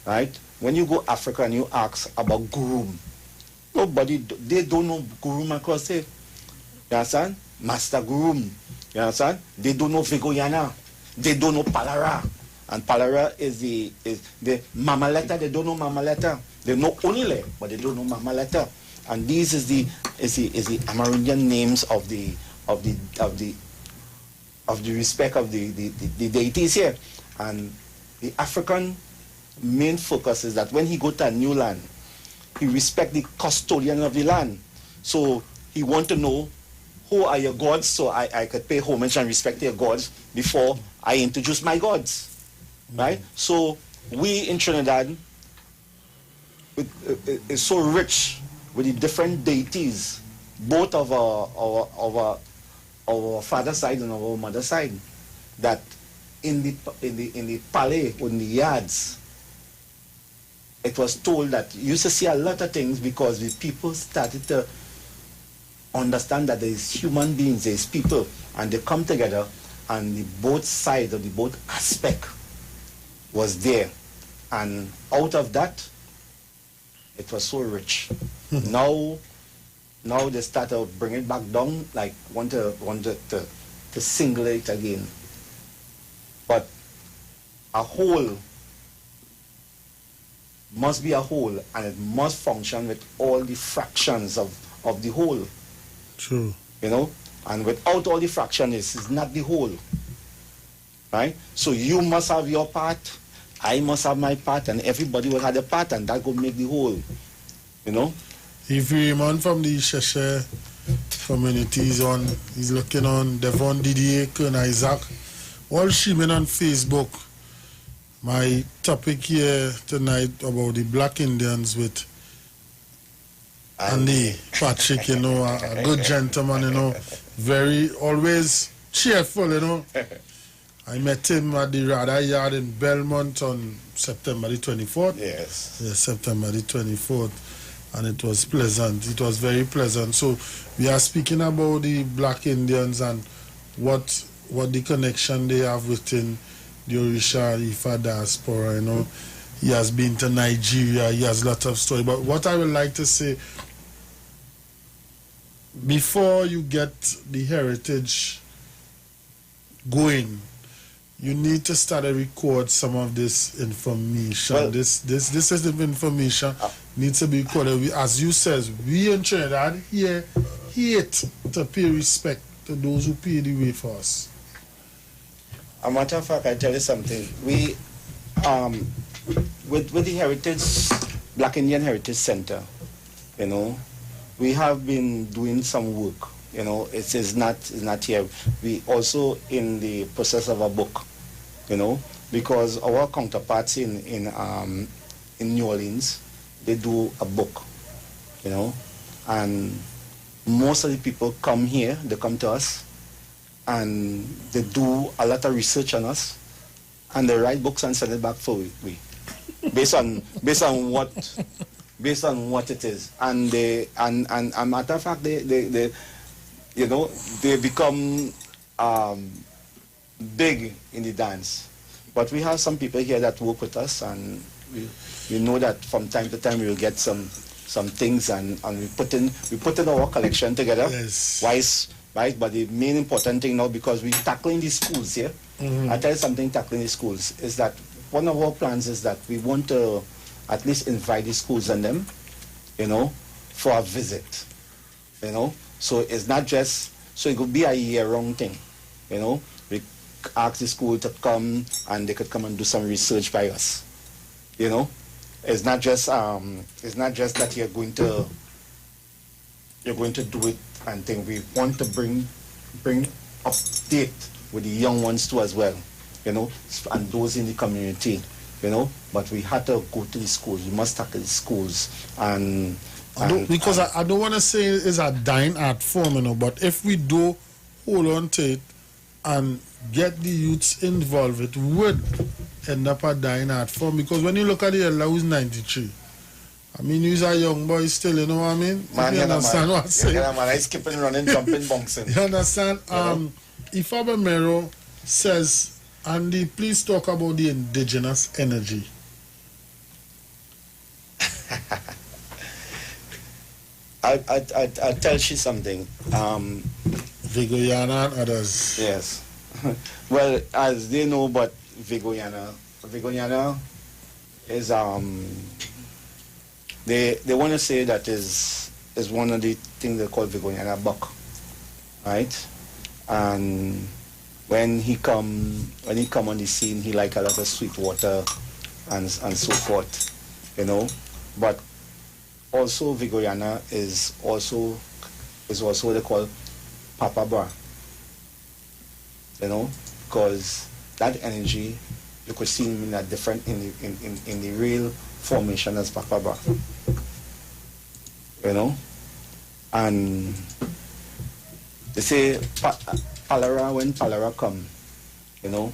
right, when you go Africa and you ask about Gurum, they don't know Gurum across there. You understand? Master Gurum. You understand? They don't know Vigoyana. They don't know Palara. And Palara is the Mamaleta. They don't know Mamaleta. They know Onile, but they don't know Mamaleta. And these is the Amerindian names of the respect of the deities here. And the African main focus is that when he go to a new land, he respect the custodian of the land. So he want to know who are your gods, so I could pay homage and respect your gods before I introduce my gods, right? So we in Trinidad is so rich with the different deities, both of our father's side and our mother's side, that in the palais, in the yards, it was told that you used to see a lot of things because the people started to understand that there is human beings, there is people, and they come together, and the both sides of the both aspect was there, and out of that, it was so rich. Now they start to bring it back down, like want to single it again. But a whole must be a whole, and it must function with all the fractions of the whole. True. You know, and without all the fractions, it's not the whole. Right? So you must have your part, I must have my part, and everybody will have a part, and that will make the whole. You know? If you man from the Yesssers communities on, he's looking on Devon Didier, Kern Isaac, all streaming on Facebook. My topic here tonight about the Black Indians with Andy Patrick, you know, a good gentleman, you know, very always cheerful, you know. I met him at the Radar Yard in Belmont on September the 24th. Yes. Yes, September the 24th. And it was pleasant. It was very pleasant. So we are speaking about the Black Indians and what the connection they have within the Orisha Ifa diaspora, you know. He has been to Nigeria, he has a lot of story. But what I would like to say, before you get the heritage going, you need to start to record some of this information. Well, this is the information needs to be recorded. As you says, we in Trinidad here hate to pay respect to those who pay the way for us. A matter of fact, I tell you something. We, with the Heritage, Black Indian Heritage Center, you know, we have been doing some work. You know, it's not here. We also in the process of a book, you know, because our counterparts in New Orleans, they do a book, you know, and most of the people come here, they come to us, and they do a lot of research on us, and they write books and send it back for we based on what it is, and they and a matter of fact they you know, they become big in the dance. But we have some people here that work with us, and we know that from time to time we will get some things, and we put in our collection together. Yes. Right? But the main important thing now, because we're tackling the schools here, I tell you something, tackling the schools, is that one of our plans is that we want to at least invite the schools and them, you know, for a visit, you know. So it's not just, so it could be a year-round thing, you know. We ask the school to come, and they could come and do some research by us, you know. It's not just that you're going to do it and think. We want to bring update with the young ones too as well, you know, and those in the community, you know. But we had to go to the schools. We must tackle the schools, and I don't want to say it's a dying art form, you know, but if we do hold on to it and get the youths involved, it would end up a dying art form. Because when you look at the elder who's 93, I mean, he's a young boy still, you know what I mean? Man, you understand what I'm saying? Yeah, man, I skipping, running, jumping, bouncing. You understand? If Abamero says, Andy, please talk about the indigenous energy. I'll tell you something. Vigoyana and others. Yes. Well, as they know, but Vigoyana is they want to say that is one of the things they call Vigoyana buck, right? And when he come on the scene, he like a lot of sweet water and so forth, you know. But also Vigoyana is also what they call Papa Bra, you know, because that energy you could see him in a different in the real formation as Papa Bra, you know. And they say Palara, when Palara come, you know,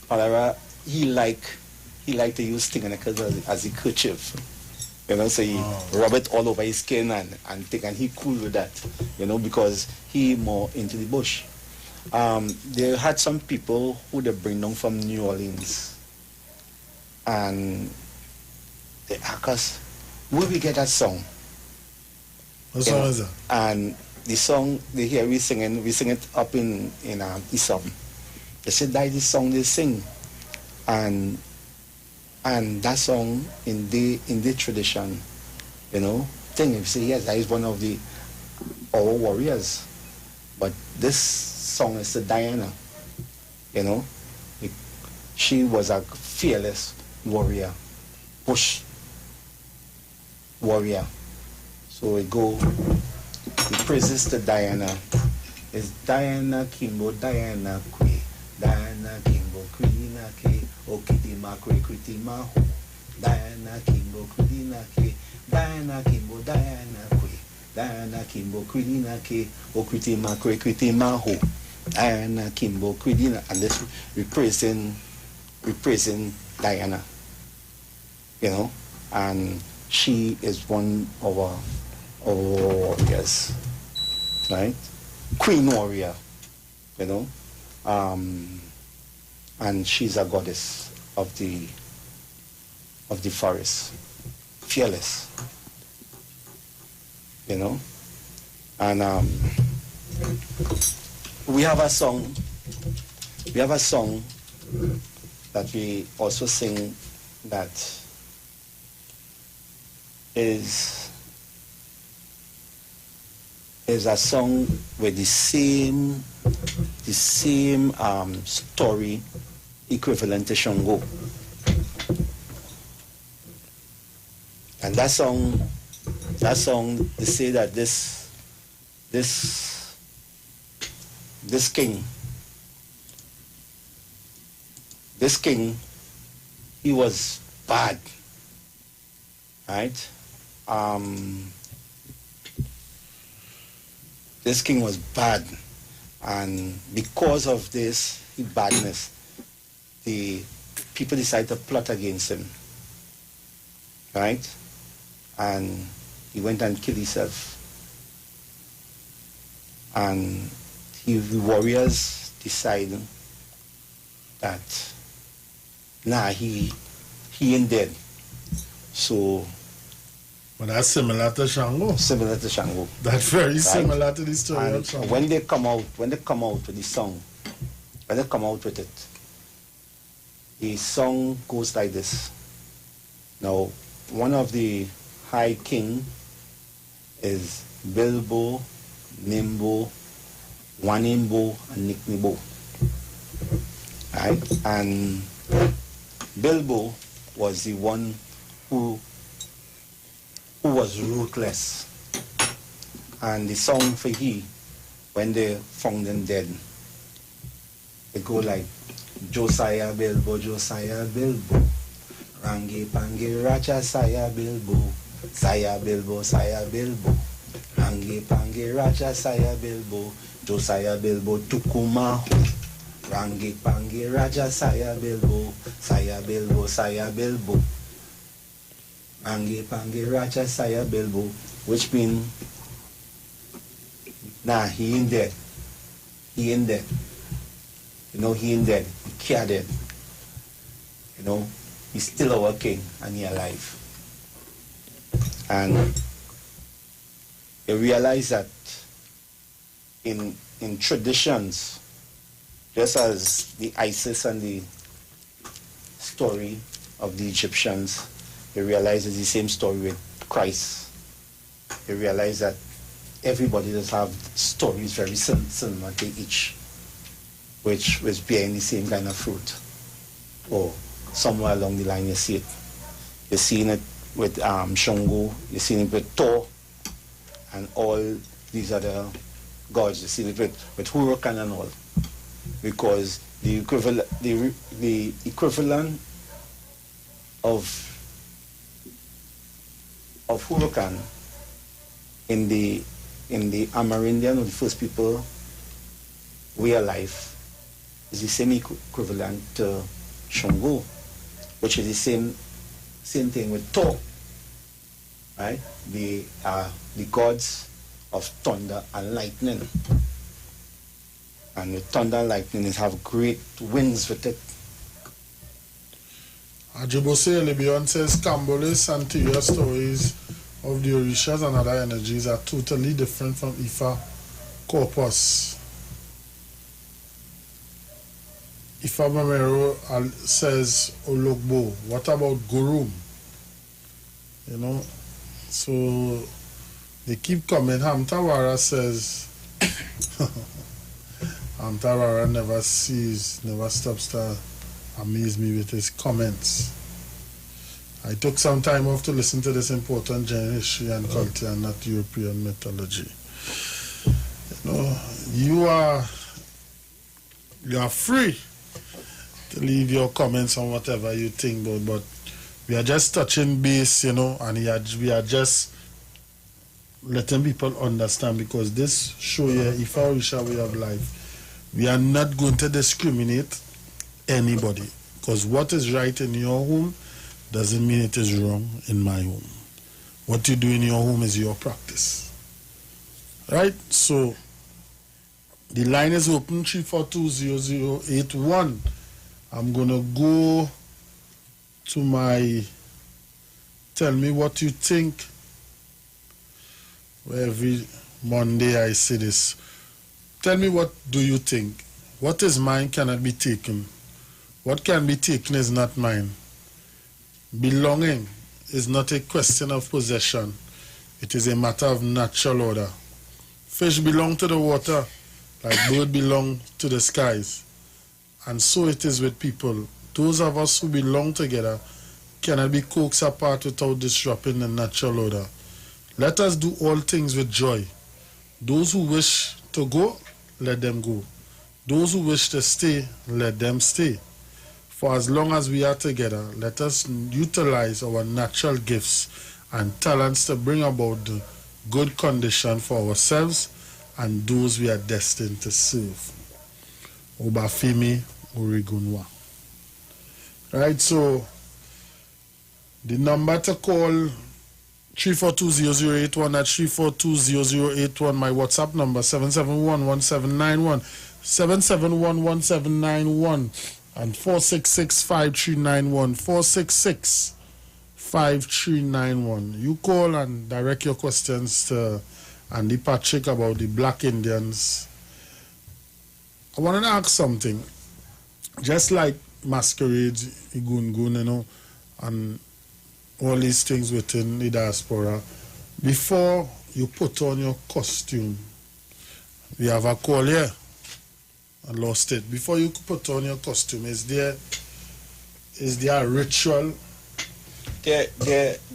Palara he like he liked to use stinging nettles as a kerchief. You know, so he rub it all over his skin and he cool with that, you know, because he more into the bush. They had some people who they bring down from New Orleans, and they ask us, where we get that song? What song is that? And the song they hear we sing it up in Isom. They said that is the song they sing, and that song in the tradition, you know, thing. If you say yes, that is one of our warriors, but this song is the Diana, you know. She was a fearless warrior, bush warrior. So we go, the praises to Diana. It's Diana Kimbo, Diana Kwe, Diana Kimbo, Queen Ake, Okitima Kwe, Kritima Ho, Diana Kimbo, Queen Ake, Diana Kimbo, Diana Kwe, Diana Kimbo, Queen Ake, Okitima Kwe, Kritima Ho, Diana Kimbo, Queen, and this repraising Diana, you know, and she is one of our warriors, right? Queen warrior, you know, and she's a goddess of the forest, fearless, you know, and we have a song that we also sing that is a song with the same story equivalent to Shango. And that song they say that this king, he was bad, right? This king was bad, and because of this badness, the people decided to plot against him, right? And he went and killed himself. And the warriors decided that, nah, he ain't dead. So. But that's similar to Shango. Similar to Shango. That's very similar to the story of Shango. When they come out with the song, when they come out with it, the song goes like this. Now, one of the high king is Bilbo, Nimbo, Wanimbo, and Nicknibo. Right? And Bilbo was the one who was ruthless. And the song for he, when they found him dead, they go like, Josiah Bilbo, Rangi Pangi Racha Saya Bilbo, Saya Bilbo, Rangi Pangi Racha Saya Bilbo, Josiah Bilbo Tukumaho, Rangi Pangi Racha Saya Bilbo, Rangi Pangi Racha Saya Bilbo, which means, nah, he ain't dead. You know, he ain't dead. He can't dead. You know, he's still our king and he alive. And you realize that in traditions, just as the Isis and the story of the Egyptians, you realize it's the same story with Christ. You realize that everybody does have stories very similar to each, which was bearing the same kind of fruit. Or somewhere along the line you see it. You're seeing it with Shango, you're seeing it with Thor, and all these other gods. You see it with Huracan and all. Because the equivalent of Huracan in the Amerindian, or the first people way of life, is the same equivalent to Shango. which is the same thing with Thor, right? They are the gods of thunder and lightning. And with thunder and lightning, it have great winds with it. Ajibose Lebion says Cambolis and Tia stories of the Orishas and other energies are totally different from Ifa corpus. Ifa Mamero says Ologbo. What about Gurum? You know, so they keep coming. Hamtawara says Hamtawara never stops to amaze me with his comments. I took some time off to listen to this important general history and culture and not European mythology. You know, you are free to leave your comments on whatever you think about, but we are just touching base, you know, and we are just letting people understand, because this show here, if I wish our way of life, we are not going to discriminate anybody, because what is right in your home doesn't mean it is wrong in my home. What you do in your home is your practice, right? So the line is open, 342-0081. I'm gonna go to my tell me what you think. Every Monday I say this. Tell me, what do you think? What is mine cannot be taken. What can be taken is not mine. Belonging is not a question of possession. It is a matter of natural order. Fish belong to the water, like birds belong to the skies. And so it is with people. Those of us who belong together cannot be coaxed apart without disrupting the natural order. Let us do all things with joy. Those who wish to go, let them go. Those who wish to stay, let them stay. For as long as we are together, let us utilize our natural gifts and talents to bring about the good condition for ourselves and those we are destined to serve. Obafemi Origunwa. Right, so the number to call 342-0081, that's 342-0081. My WhatsApp number 771-1791, 771-1791, and 466-5391, 466-5391. You call and direct your questions to Andy Patrick about the Black Indians. I want to ask something. Just like masquerades, Igungun, you know, and all these things within the diaspora, before you put on your costume, we have a call here. I lost it. Before you put on your costume, is there a ritual? There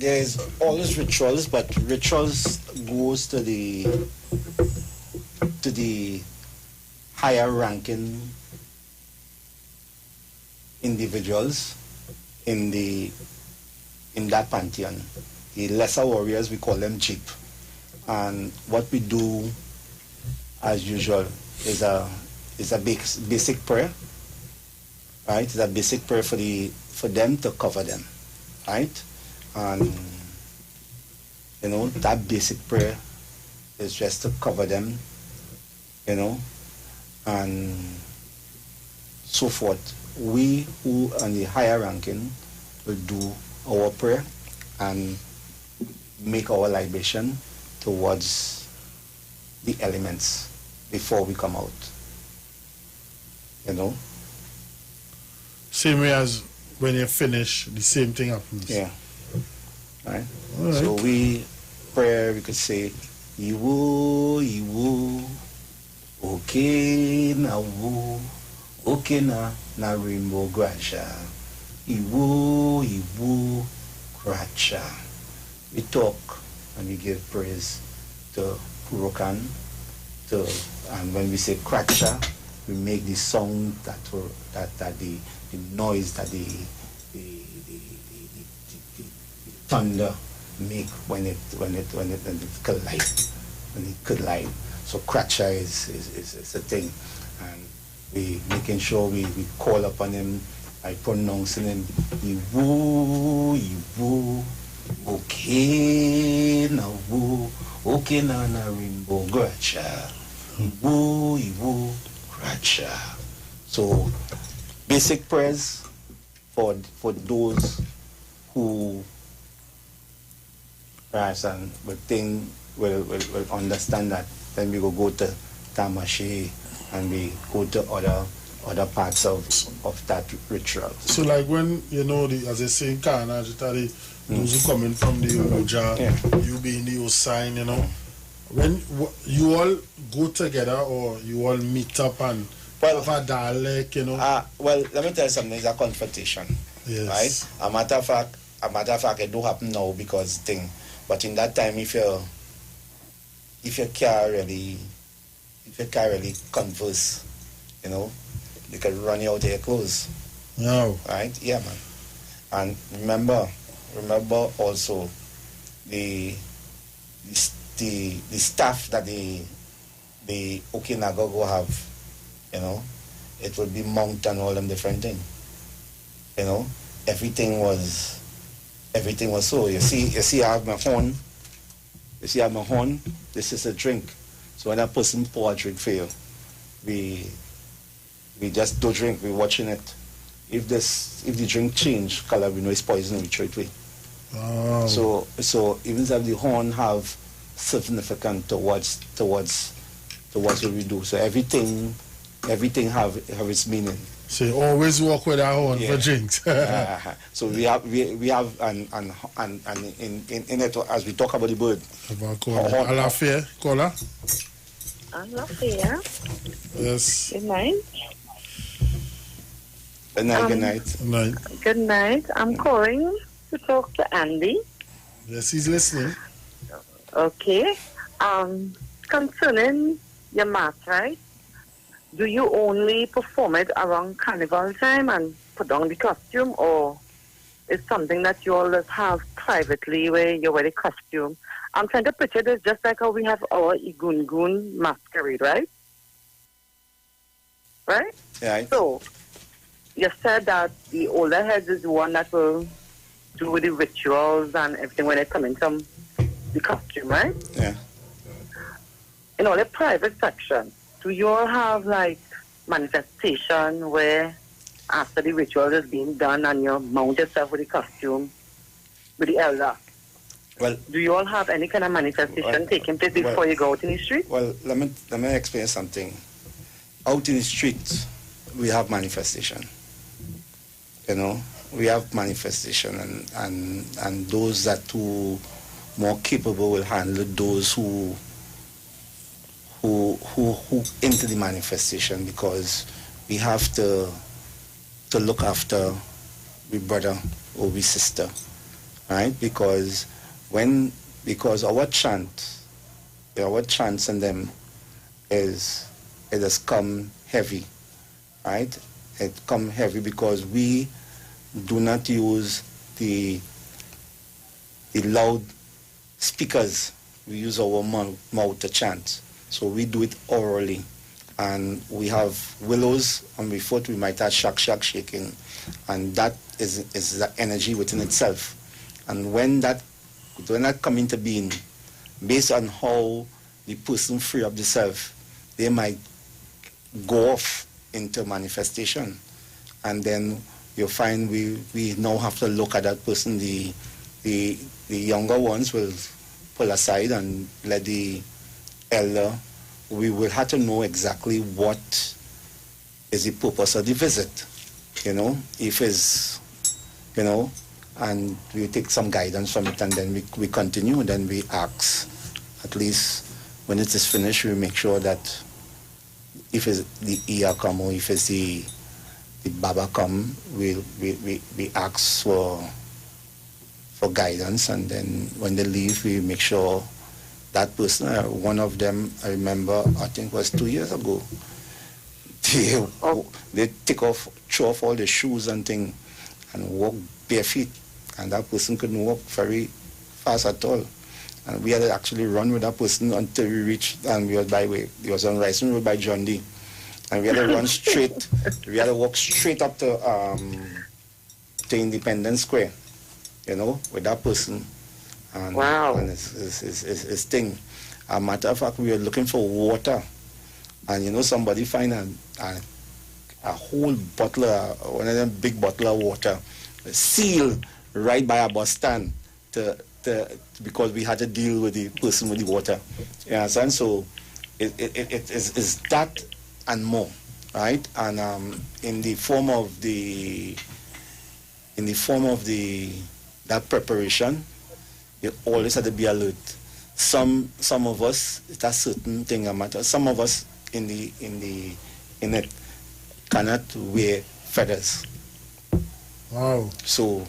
is always rituals, but rituals goes to the higher ranking individuals in that pantheon. The lesser warriors, we call them Jeep. And what we do, as usual, is a basic prayer, right? It's a basic prayer for them to cover them, right? And you know, that basic prayer is just to cover them, you know, and so forth. We who are the higher ranking will do our prayer and make our libation towards the elements before we come out. You know? Same way as when you finish, the same thing happens. Yeah. Right? So we pray, we could say, Iwo, Iwo, okay na wo, okay na rainbow grasha. Iwo, Iwo, Kracha. We talk and we give praise to Purokan, and when we say Kracha, we make the sound that the noise that the thunder make when it collide. So Kracha is a thing, and we making sure we call upon him I pronouncing him Iwu, okay na woo, okay na rainbow gracha, Iwu, gracha. So basic prayers for those who and will understand that. Then we go to Tamashi and we go to other parts of that ritual. So like when, you know, as they say in Kana, those who coming from the Oja, you being the Osign, you know, when you all go together or you all meet up and have a dialect, you know? Well, let me tell you something, it's a confrontation. Yes. Right? A matter of fact, it do happen now because thing. But in that time, if you can't really converse, you know, they can run you out of your clothes. No. Right? Yeah, man. And remember also the staff that the Okinaga go have, you know, it will be mount and all them different things. You know, everything was so. You see I have my horn. This is a drink. So when a person pour a drink for you, we just do drink, we watching it. If the drink change color, we know it's poison, we throw it away. Oh. So even if the horn have significant towards what we do. So everything have its meaning. So you always walk with our horn for drinks. So we have and in it as we talk about the bird. Alafia, caller. Alafia. Yes. Good night. Good night. Good night. I'm calling to talk to Andy. Yes, he's listening. Okay. Concerning your mass, right? Do you only perform it around carnival time and put on the costume, or is something that you always have privately where you wear the costume? I'm trying to picture this just like how we have our Igungun masquerade, right? Right? Yeah. So, you said that the older heads is the one that will do the rituals and everything when they come in from the costume, right? Yeah. In all the private section, do you all have like manifestation where after the ritual is being done and you mount yourself with the costume with the elder? Well, do you all have any kind of manifestation taking place before you go out in the street? Well, let me explain something. Out in the street, we have manifestation. You know, we have manifestation, and those that who more capable will handle those who into the manifestation, because we have to look after we brother or we sister, right? Because our chants and them it has come heavy, right? It come heavy because we do not use the loud speakers. We use our mouth to chant. So we do it orally. And we have willows on my foot, we might have shack shaking. And that is the energy within itself. And when that come into being, based on how the person free up themselves, they might go off into manifestation. And then you'll find we now have to look at that person. The younger ones will pull aside and let the elder. We will have to know exactly what is the purpose of the visit, you know, if it's, you know, and we take some guidance from it, and then we continue, and then we ask, at least when it is finished, we make sure that if it's the Iya come or if it's the Baba come, we ask for guidance, and then when they leave, we make sure that person, one of them, I remember, I think it was 2 years ago, they throw off all the shoes and thing and walk bare feet, and that person couldn't walk very fast at all. And we had to actually run with that person until we reached, and we was on Rising Road by John D. And we had to run straight, we had to walk straight up to to Independence Square, you know, with that person. And, wow. And his thing. A matter of fact, we were looking for water. And, you know, somebody find a whole bottle, one of them big bottle of water, sealed right by our bus stand because we had to deal with the person with the water. You understand? So it is that and more, right? And in the form of that preparation, you always have to be alert. Some of us, it's a certain thing a matter. Some of us in it cannot wear feathers. Wow. So,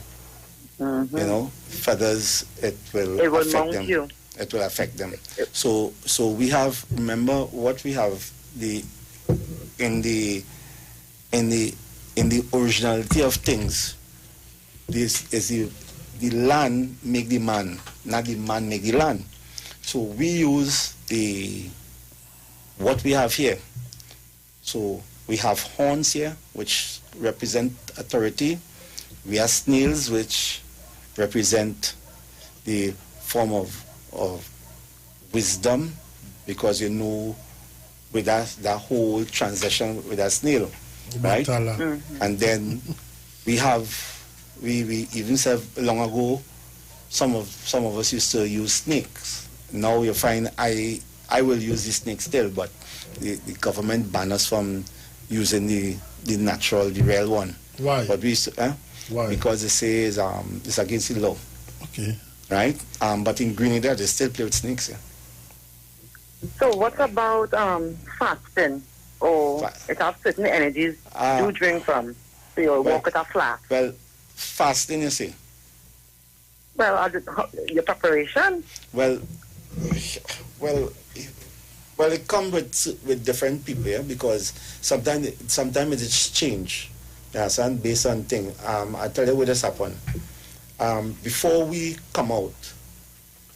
you know, feathers, it will affect them. You. It will affect them. So we have, remember what we have, in the originality of things, this is the land make the man, not the man make the land. So we use what we have here. So we have horns here, which represent authority. We have snails, which represent the form of wisdom, because you know, with that whole transition with a snail, right? Mm-hmm. And then we even said long ago, some of us used to use snakes. Now you find I will use the snake still, but the government banned us from using the natural, the real one. Why? But we used to, Why? Because they say it's against the law. Okay. Right? But in Trinidad they still play with snakes. Yeah. So what about fasting? Or it has certain energies you drink from. So you walk with a flat. Well, fasting, you see. Well, your preparation. Well, it comes with different people, yeah, because sometimes it's change. Yes, and based on thing. I tell you what has happened. Before we come out,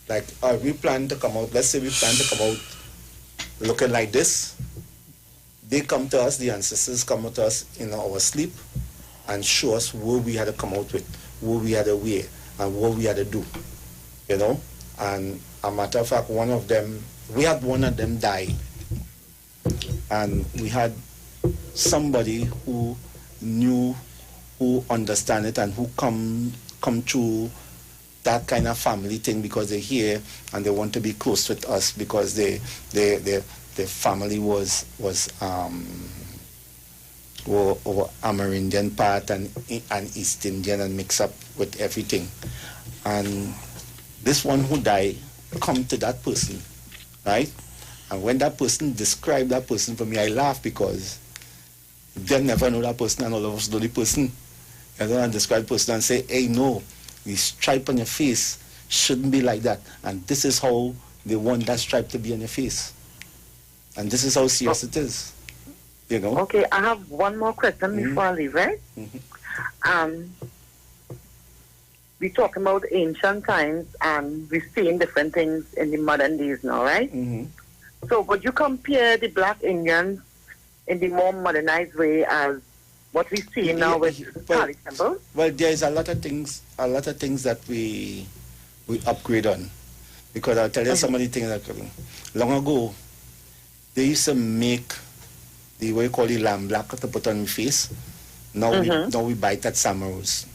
like we plan to come out. Let's say we plan to come out looking like this. They come to us. The ancestors come to us in our sleep and show us what we had to come out with, what we had to wear, and what we had to do. You know. And a matter of fact, we had one of them die, and we had somebody who knew, who understand it, and who come to that kind of family thing because they're here and they want to be close with us because their family was Amerindian part and East Indian and mix up with everything. And this one who died come to that person, right? And when that person described that person for me, I laugh because they never know that person and all of us know the person. And then I describe the person and say, hey, no, the stripe on your face shouldn't be like that. And this is how they want that stripe to be on your face. And this is how serious it is. You know? Okay, I have one more question before I leave, right? We talk about ancient times and we're seeing different things in the modern days now, right? So would you compare the black Indians in the more modernized way as what we see now with Pali temples? Well, there's a lot of things that we upgrade on. Because I'll tell you some of the things that long ago, they used to make what you call the lamb black to put on your face. Now we buy that samaros.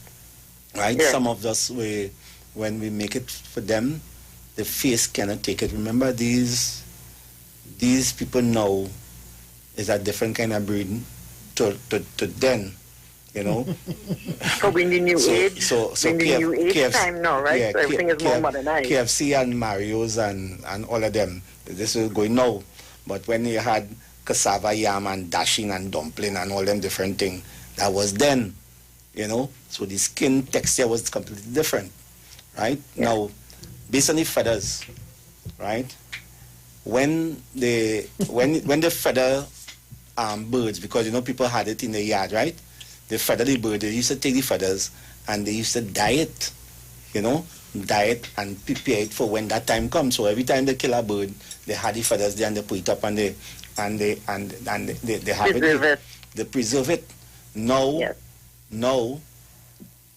Right? Yeah. Some of us, when we make it for them, the face cannot take it. Remember, these people now is a different kind of breed to then, you know. So in the new age, so in the new age time now, right? Yeah, so everything is more modernized. KFC and Mario's and all of them, this is going now. But when you had cassava, yam, and dashing and dumpling and all them different things, that was then. You know, so the skin texture was completely different, right? Yeah. Now, based on the feathers, right? When the feather birds, because you know people had it in the yard, right? They feather the bird. They used to take the feathers and they used to dye it, you know, dye it and prepare it for when that time comes. So every time they kill a bird, they had the feathers there and they put it up and they have it. They preserve it. Now. Now,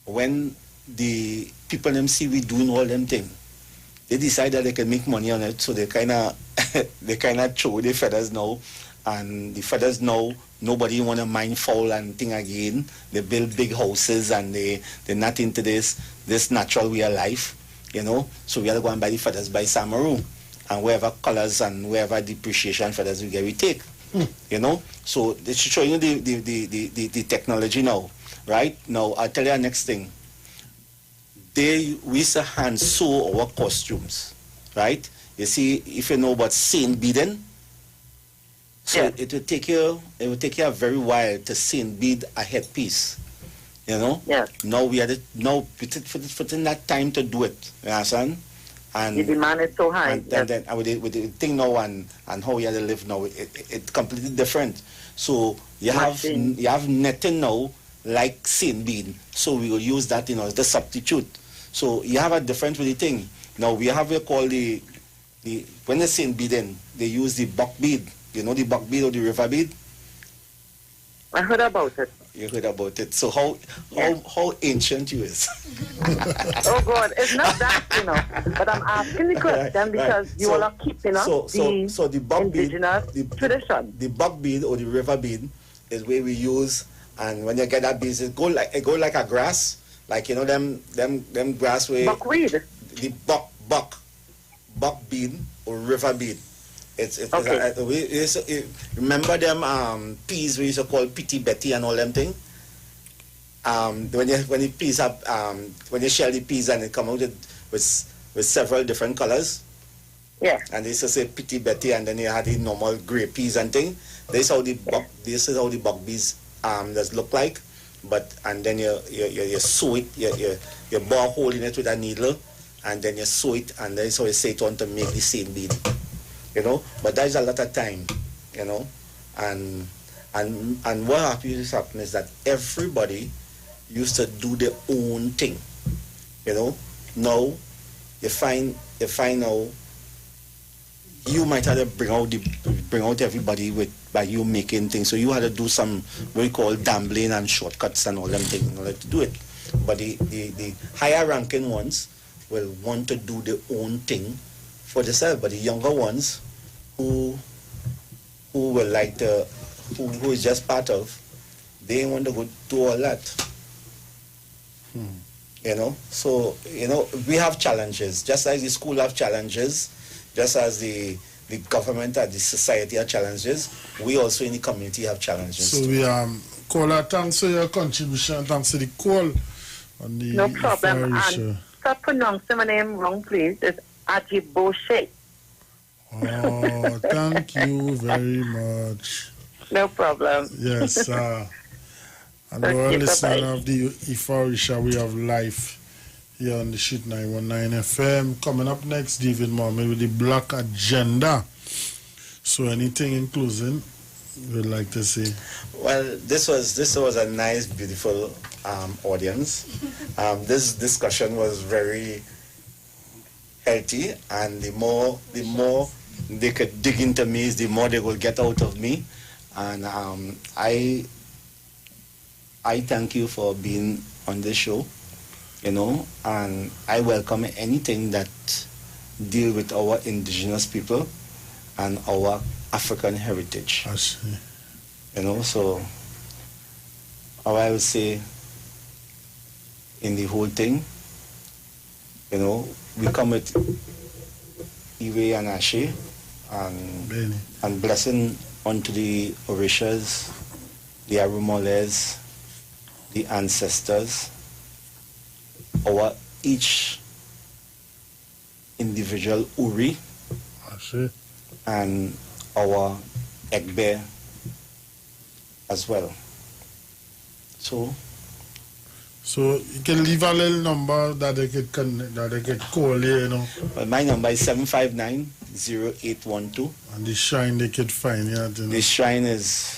when the people them see we doing all them things, they decide that they can make money on it, so they kind of throw the feathers now, and the feathers now nobody want to mine fowl and thing again. They build big houses and they're not into this natural way of life, you know. So we have to go and buy the feathers by Samaru, and wherever colors and wherever depreciation feathers we get, we take, you know. So they should show you the technology now, right? Now I'll tell you the next thing. We used to hand sew our costumes, right? You see, if you know about seam beading, so Yeah. it will take you a very while to seam bead a headpiece, you know. Yes. Now we had putting that time to do it, you understand? And The demand is so high. and then with the thing now and how you have to live now, it's completely different. So you Machine. have netting now like seam bead, so we will use that, you know, as the substitute. So you have a difference with the thing. Now we have what called the when they seam beading, they use the buck bead. You know the buck bead or the river bead? I heard about it. You heard about it. So how ancient you is? Oh God, it's not that, you know. But I'm asking the question because you all are keeping up so the buck bead, indigenous tradition. the buck bead or the river bead is where we use, and when you get that bead, it go like a grass, like, you know, them grass where Buckwheat. the buck bead or river bead. It's Okay. remember them peas we used to call Pitty Betty and all them thing. When the peas have when you shell the peas and it come out with several different colors. Yeah. And they used to say Pitty Betty, and then you had the normal grey peas and thing. This is how the buck bees does look like. But and then you sew it, you bore a hole in it with a needle, and then you sew it, and then so you set it on to make the same bead. You know, but that is a lot of time, you know, and what happens is that everybody used to do their own thing, you know. Now you find now you might have to bring out everybody by you making things. So you had to do some what we call dambling and shortcuts and all them things in order to do it. But the higher ranking ones will want to do their own thing for themselves, but the younger ones who will like who is just part of, they want to go do all that. You know, so you know we have challenges, just as the school have challenges, just as the government and the society have challenges. We also in the community have challenges. So we caller, thanks for your contribution, thanks for the call on the No problem. Irish, And stop pronouncing my name wrong, please. It's Ajiboshe. Oh, thank you very much. No problem. Yes, and Okay, we're listening bye-bye. of the Iwer Way of Life here on the Shit 919 FM. Coming up next, David Mohammed with the Black Agenda. So anything in closing you'd like to say? Well, this was a nice, beautiful audience. This discussion was very healthy, and the more they could dig into me, the more they will get out of me. And I thank you for being on this show, you know, and I welcome anything that deal with our indigenous people and our African heritage. I see. You know, so how I would say in the whole thing, you know, we come with Iwe and Ashe and blessing unto the Orishas, the Arumoles, the ancestors, our each individual Uri, and our Egbe as well. So you can leave a little number that they could call you know. Well, my number is 759-0812. And the shrine they could find you. The shrine is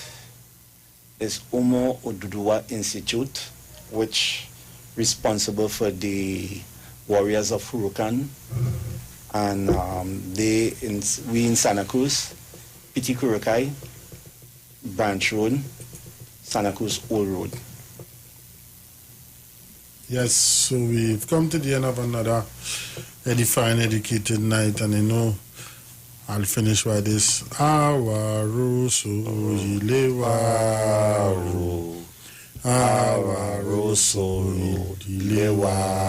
Omo Oduduwa Institute, which responsible for the warriors of Hurukan, and we in Santa Cruz, Piti Kurukai, Branch Road, Santa Cruz Old Road. Yes, so we've come to the end of another edifying, educated night, and I know I'll finish by this. Awaru so ilewaru. Awaru so ilewaru.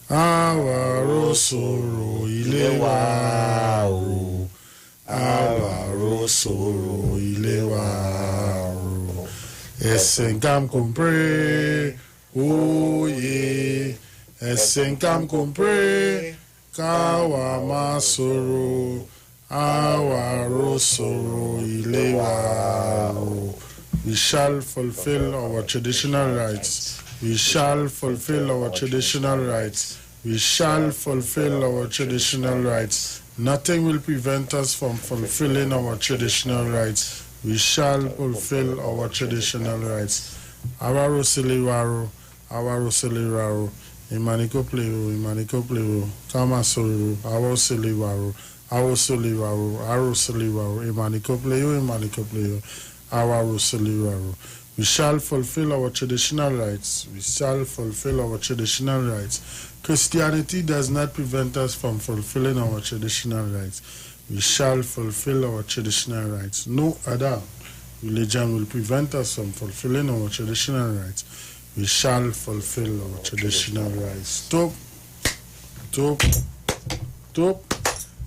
Awaru so ilewaru. Awaru so ilewaru. Essenkam compre. Oh yeah. Essenkam compre. Kawama soro, awaro soro, ilewaro. We shall fulfill our traditional rights. We shall fulfill our traditional rights. We shall fulfill our traditional rights. Nothing will prevent us from fulfilling our traditional rights. We shall fulfill our traditional rights. Awaro silewaro, awaro silewaro. Imaniko pleo, Kama solo, Awo Siliwaro, Aro Siliwaro, Imaniko pleo, Awaro Siliwaro. We shall fulfill our traditional rights. We shall fulfill our traditional rights. Christianity does not prevent us from fulfilling our traditional rights. We shall fulfill our traditional rights. No other religion will prevent us from fulfilling our traditional rights. We shall fulfill our traditional rights. Stop.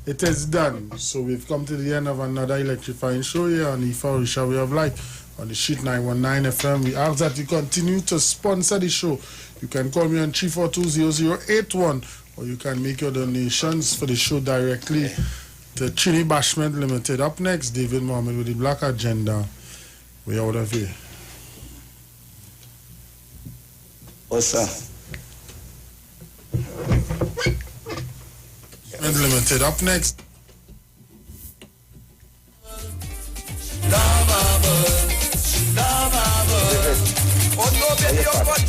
It is done. So we've come to the end of another electrifying show here on Iwer Way of Life on the Sheet 919 FM. We ask that you continue to sponsor the show. You can call me on 342-0081, or you can make your donations for the show directly to Trinidad Bashment Limited. Up next, David Mohammed with the Black Agenda. We out of here. What's up? Limited. Up next. David.